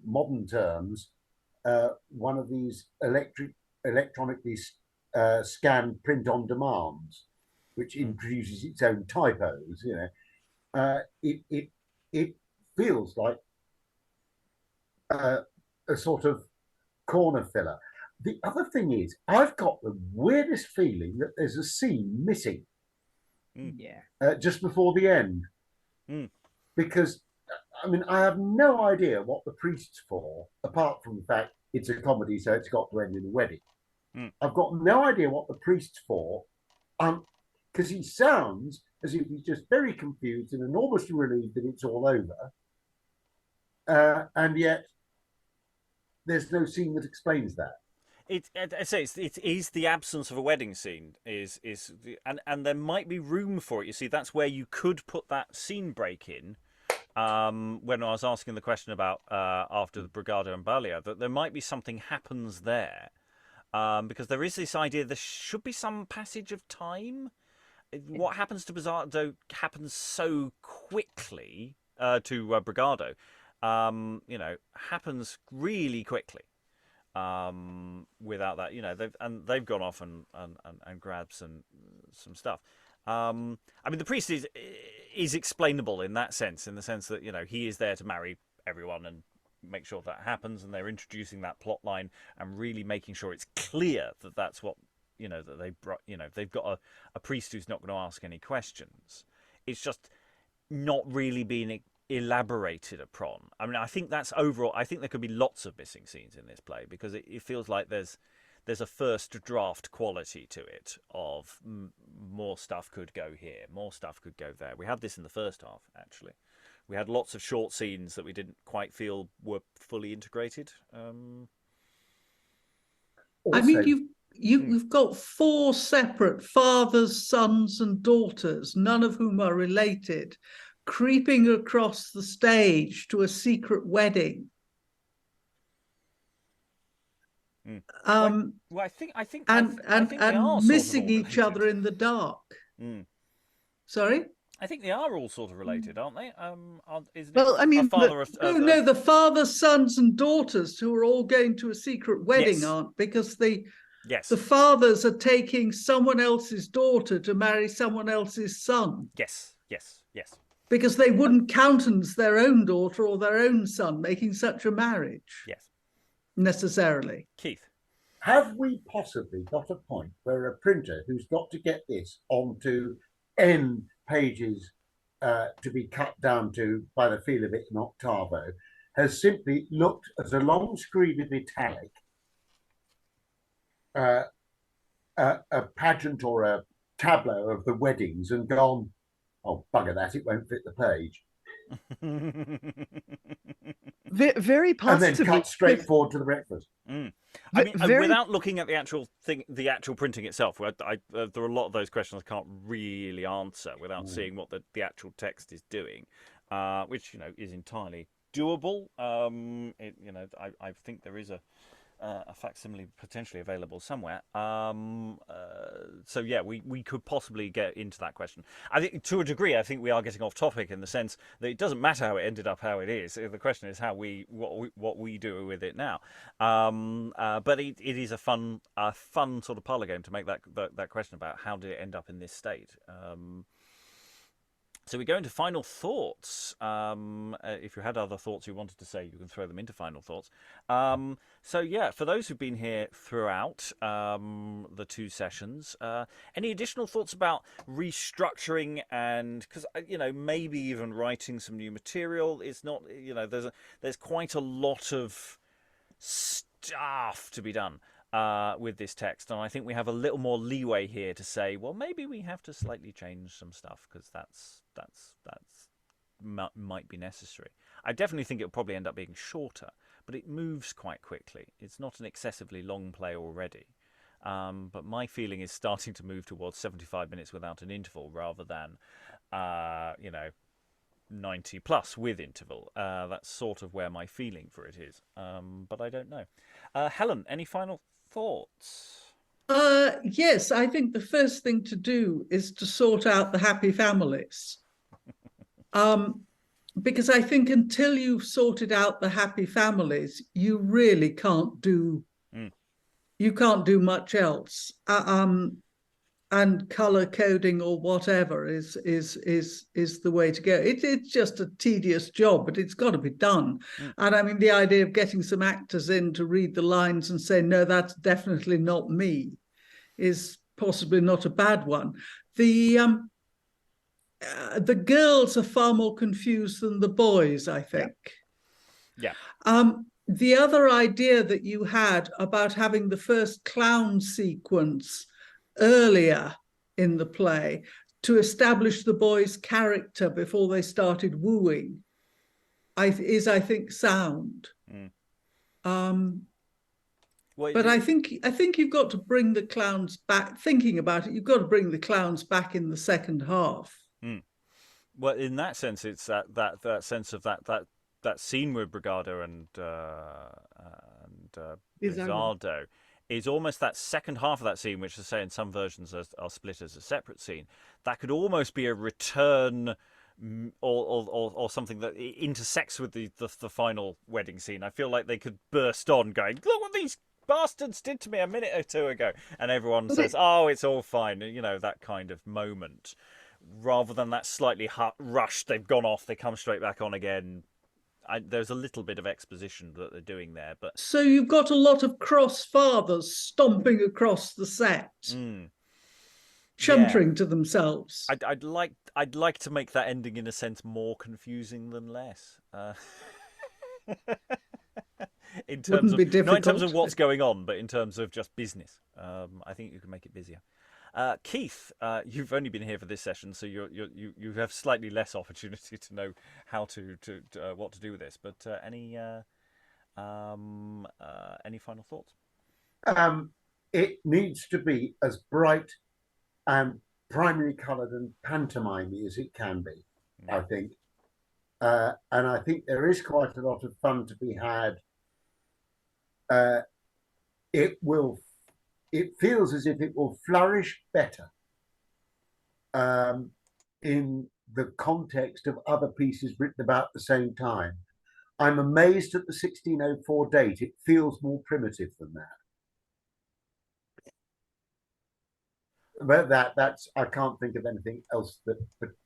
D: modern terms, one of these electronically scanned print on demands, which introduces its own typos. It feels like a sort of corner filler. The other thing is, I've got the weirdest feeling that there's a scene missing.
E: Yeah.
D: Just before the end. Because, I mean, I have no idea what the priest's for, apart from the fact it's a comedy, so it's got to end in a wedding. I've got no idea what the priest's for, because he sounds as if he's just very confused and enormously relieved that it's all over. And yet, there's no scene that explains that.
A: It is the absence of a wedding scene and there might be room for it. You see, that's where you could put that scene break in. When I was asking the question about after the Bragardo and Balia, that there might be something happens there, because there is this idea there should be some passage of time. What happens to Bizardo happens so quickly to Bragardo, happens really quickly. Without that, they've gone off and grabbed some stuff. I mean, the priest is explainable in that sense, in the sense that he is there to marry everyone and make sure that happens, and they're introducing that plot line and really making sure it's clear that that's what that they brought. They've got a priest who's not going to ask any questions. It's just not really being elaborated upon. I mean, I think that's overall. I think there could be lots of missing scenes in this play, because it feels like there's a first draft quality to it of more stuff could go here, more stuff could go there. We had this in the first half, actually. We had lots of short scenes that we didn't quite feel were fully integrated.
C: I mean, you've got 4 separate fathers, sons, and daughters, none of whom are related, creeping across the stage to a secret wedding.
A: Well, I think
C: and
A: they are
C: missing
A: sort of
C: each other in the dark. Sorry?
A: I think they are all sort of related, aren't they? Isn't
B: Well,
A: it
B: I mean,
A: a father?
C: No, the fathers, sons, and daughters who are all going to a secret wedding,
A: Yes.
C: aren't, because the
A: Yes.
C: fathers are taking someone else's daughter to marry someone else's son.
A: Yes. Yes. Yes.
C: Because they wouldn't countenance their own daughter or their own son making such a marriage.
A: Yes.
C: Necessarily.
A: Keith.
D: Have we possibly got a point where a printer who's got to get this onto N pages to be cut down to, by the feel of it, an octavo, has simply looked at a long screen of italic, a pageant or a tableau of the weddings and gone, oh, bugger that, it won't fit the page.
B: Very possibly.
D: And then cut straight forward to the breakfast.
A: I mean, without looking at the actual thing, the actual printing itself, there are a lot of those questions I can't really answer without seeing what the actual text is doing, which is entirely doable. I think there is a facsimile potentially available somewhere. So yeah, we could possibly get into that question. I think to a degree, I think we are getting off topic in the sense that it doesn't matter how it ended up how it is. The question is what we do with it now. But it is a fun sort of parlor game to make that question about how did it end up in this state. So we go into final thoughts. If you had other thoughts you wanted to say, you can throw them into final thoughts. So yeah, for those who've been here throughout the two sessions, any additional thoughts about restructuring and because maybe even writing some new material? It's not there's quite a lot of stuff to be done with this text, and I think we have a little more leeway here to say, well, maybe we have to slightly change some stuff because that's might be necessary. I definitely think it'll probably end up being shorter, but it moves quite quickly. It's not an excessively long play already, but my feeling is starting to move towards 75 minutes without an interval rather than 90 plus with interval. That's sort of where my feeling for it is, but I don't know. Helen, any final thoughts?
C: Yes, I think the first thing to do is to sort out the happy families. Because I think until you've sorted out the happy families, you really can't do much else. And color coding or whatever is the way to go. It's just a tedious job, but it's got to be done. And I mean, the idea of getting some actors in to read the lines and say, no, that's definitely not me, is possibly not a bad one. The girls are far more confused than the boys, I think.
A: Yeah.
C: The other idea that you had about having the first clown sequence earlier in the play to establish the boys' character before they started wooing is, I think, sound. But I think you've got to bring the clowns back. Thinking about it, you've got to bring the clowns back in the second half.
A: Well, in that sense, it's that sense of that scene with Bragardo and Bizardo is almost that second half of that scene, which, I say, in some versions are split as a separate scene. That could almost be a return or something that intersects with the final wedding scene. I feel like they could burst on going, look what these bastards did to me a minute or two ago, and everyone says, oh, it's all fine, that kind of moment, rather than that slightly rushed, they've gone off, they come straight back on again. There's a little bit of exposition that they're doing there, but
C: so you've got a lot of cross fathers stomping across the set, chuntering to themselves.
A: I'd like to make that ending in a sense more confusing than less. In terms
C: Wouldn't be difficult.
A: Not in terms of what's going on, but in terms of just business. I think you can make it busier. Keith, you've only been here for this session, so you have slightly less opportunity to know how to what to do with this. But any final thoughts?
D: It needs to be as bright and primary coloured and pantomimey as it can be, I think. And I think there is quite a lot of fun to be had. It feels as if it will flourish better in the context of other pieces written about the same time. I'm amazed at the 1604 date. It feels more primitive than that. But that's I can't think of anything else that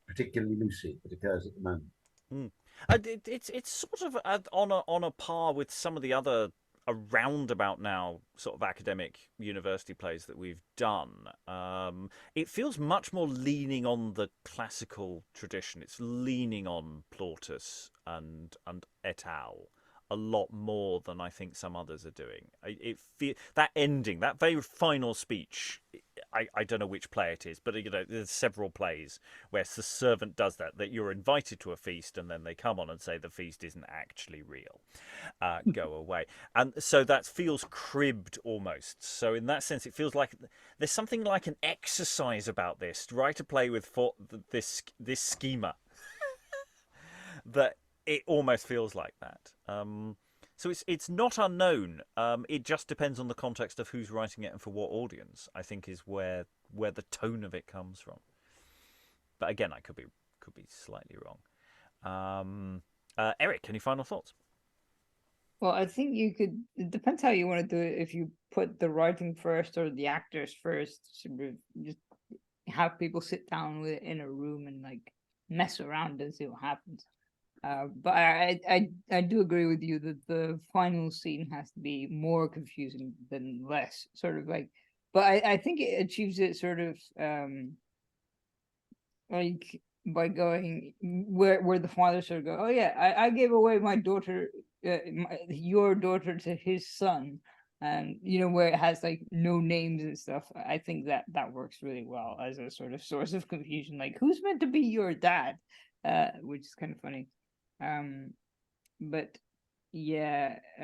D: particularly lucid that occurs at the moment.
A: It's sort of on a par with some of the other around about now sort of academic university plays that we've done. It feels much more leaning on the classical tradition. It's leaning on Plautus and et al. A lot more than I think some others are doing. That ending, that very final speech. I don't know which play it is, but there's several plays where the servant does that you're invited to a feast and then they come on and say the feast isn't actually real. Go away. And so that feels cribbed almost. So in that sense, it feels like there's something like an exercise about this. Try to play with this schema that it almost feels like that. So it's not unknown. It just depends on the context of who's writing it and for what audience, I think, is where the tone of it comes from. But again, I could be slightly wrong. Eric, any final thoughts?
E: Well, I think you could. It depends how you want to do it. If you put the writing first or the actors first, sort of just have people sit down with it in a room and like mess around and see what happens. But I do agree with you that the final scene has to be more confusing than less, sort of like. But I think it achieves it sort of like by going where the father sort of go, oh yeah, I gave away my daughter, your daughter to his son, and where it has like no names and stuff. I think that works really well as a sort of source of confusion, like who's meant to be your dad, which is kind of funny. But yeah, I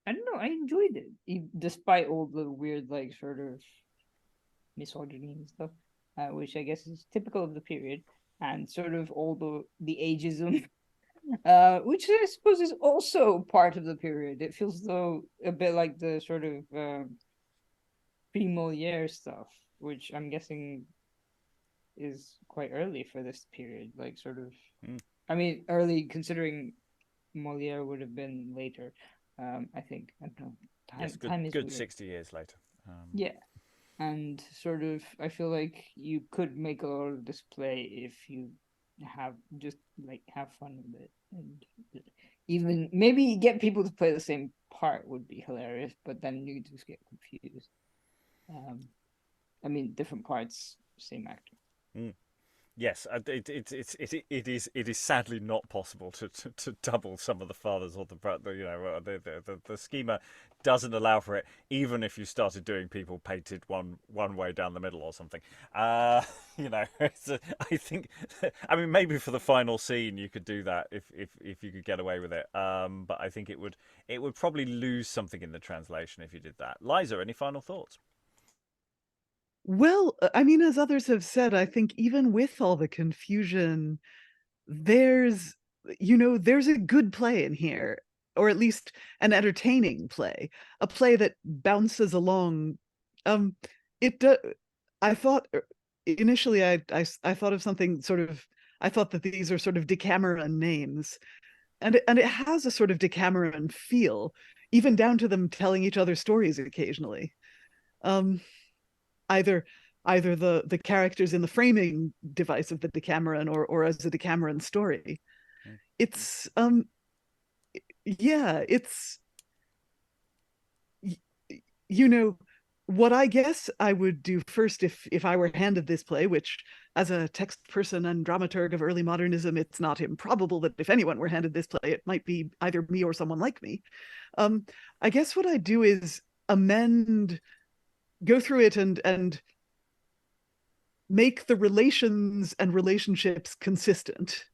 E: don't know, I enjoyed it despite all the weird like sort of misogyny and stuff, which I guess is typical of the period, and sort of all the ageism, which I suppose is also part of the period. It feels though a bit like the sort of pre-Molière stuff, which I'm guessing is quite early for this period, like sort of I mean, early considering Molière would have been later. I think, I don't know. Time is
A: good
E: weird.
A: 60 years later.
E: Yeah, and sort of, I feel like you could make a lot of this play if you have fun with it, and even maybe get people to play the same part would be hilarious. But then you just get confused. I mean, different parts, same actor.
A: Yes, it is sadly not possible to double some of the fathers or the schema doesn't allow for it, even if you started doing people painted one way down the middle or something. I think, I mean, maybe for the final scene you could do that if you could get away with it. But I think it would probably lose something in the translation if you did that. Liza, any final thoughts?
B: Well, I mean, as others have said, I think even with all the confusion, there's a good play in here, or at least an entertaining play, a play that bounces along. I thought initially I thought of something sort of, I thought that these are sort of Decameron names, and it has a sort of Decameron feel, even down to them telling each other stories occasionally. Either the characters in the framing device of the Decameron or as a Decameron story. It's it's what I guess I would do first if I were handed this play, which as a text person and dramaturg of early modernism, it's not improbable that if anyone were handed this play, it might be either me or someone like me. I guess what I do is go through it and make the relations and relationships consistent,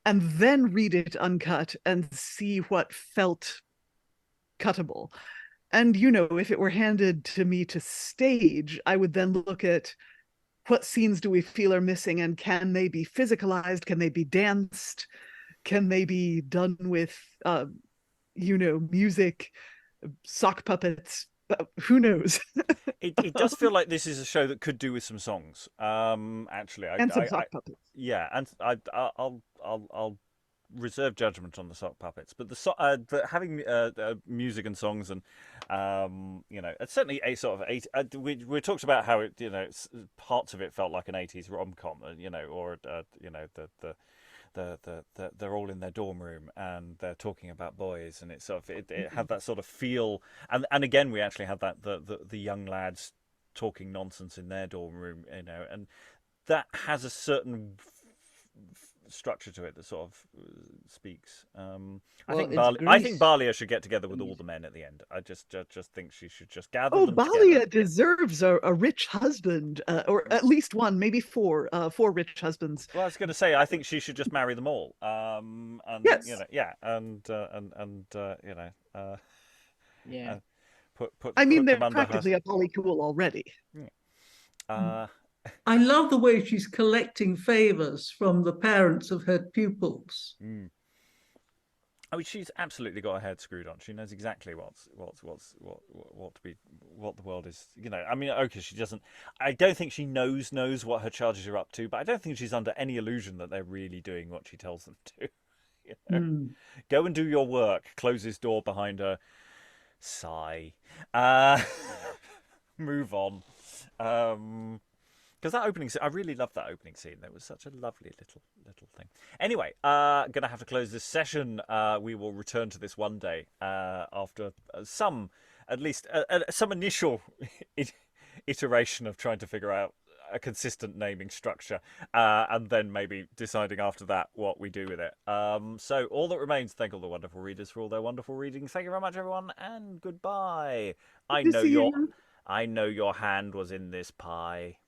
B: and then read it uncut and see what felt cuttable. And, if it were handed to me to stage, I would then look at what scenes do we feel are missing, and can they be physicalized? Can they be danced? Can they be done with, music, sock puppets, Who knows?
A: It does feel like this is a show that could do with some songs. Actually,
B: And some sock puppets.
A: yeah, and I'll reserve judgment on the sock puppets, but but having music and songs and it's certainly a sort of we talked about how it parts of it felt like an 80s rom-com, or they're all in their dorm room and they're talking about boys, and it had that sort of feel, and again we actually had that the young lads talking nonsense in their dorm room, and that has a certain structure to it that sort of speaks. I think Balia should get together with all the men at the end. I just think she should just gather them together.
B: Balia deserves a rich husband, or at least one, maybe four rich husbands.
A: Well, I was going to say, I think she should just marry them all.
B: Yes. They're practically a polycool already.
C: I love the way she's collecting favors from the parents of her pupils.
A: I mean, she's absolutely got her head screwed on. She knows exactly what the world is. I mean, okay, she doesn't. I don't think she knows what her charges are up to, but I don't think she's under any illusion that they're really doing what she tells them to. Go and do your work. Close his door behind her. Sigh. Move on. Because that opening scene, I really loved that opening scene. That was such a lovely little thing. Anyway, gonna have to close this session. We will return to this one day after some initial iteration of trying to figure out a consistent naming structure, and then maybe deciding after that what we do with it. So all that remains, thank all the wonderful readers for all their wonderful reading. Thank you very much, everyone, and goodbye. I know your hand was in this pie.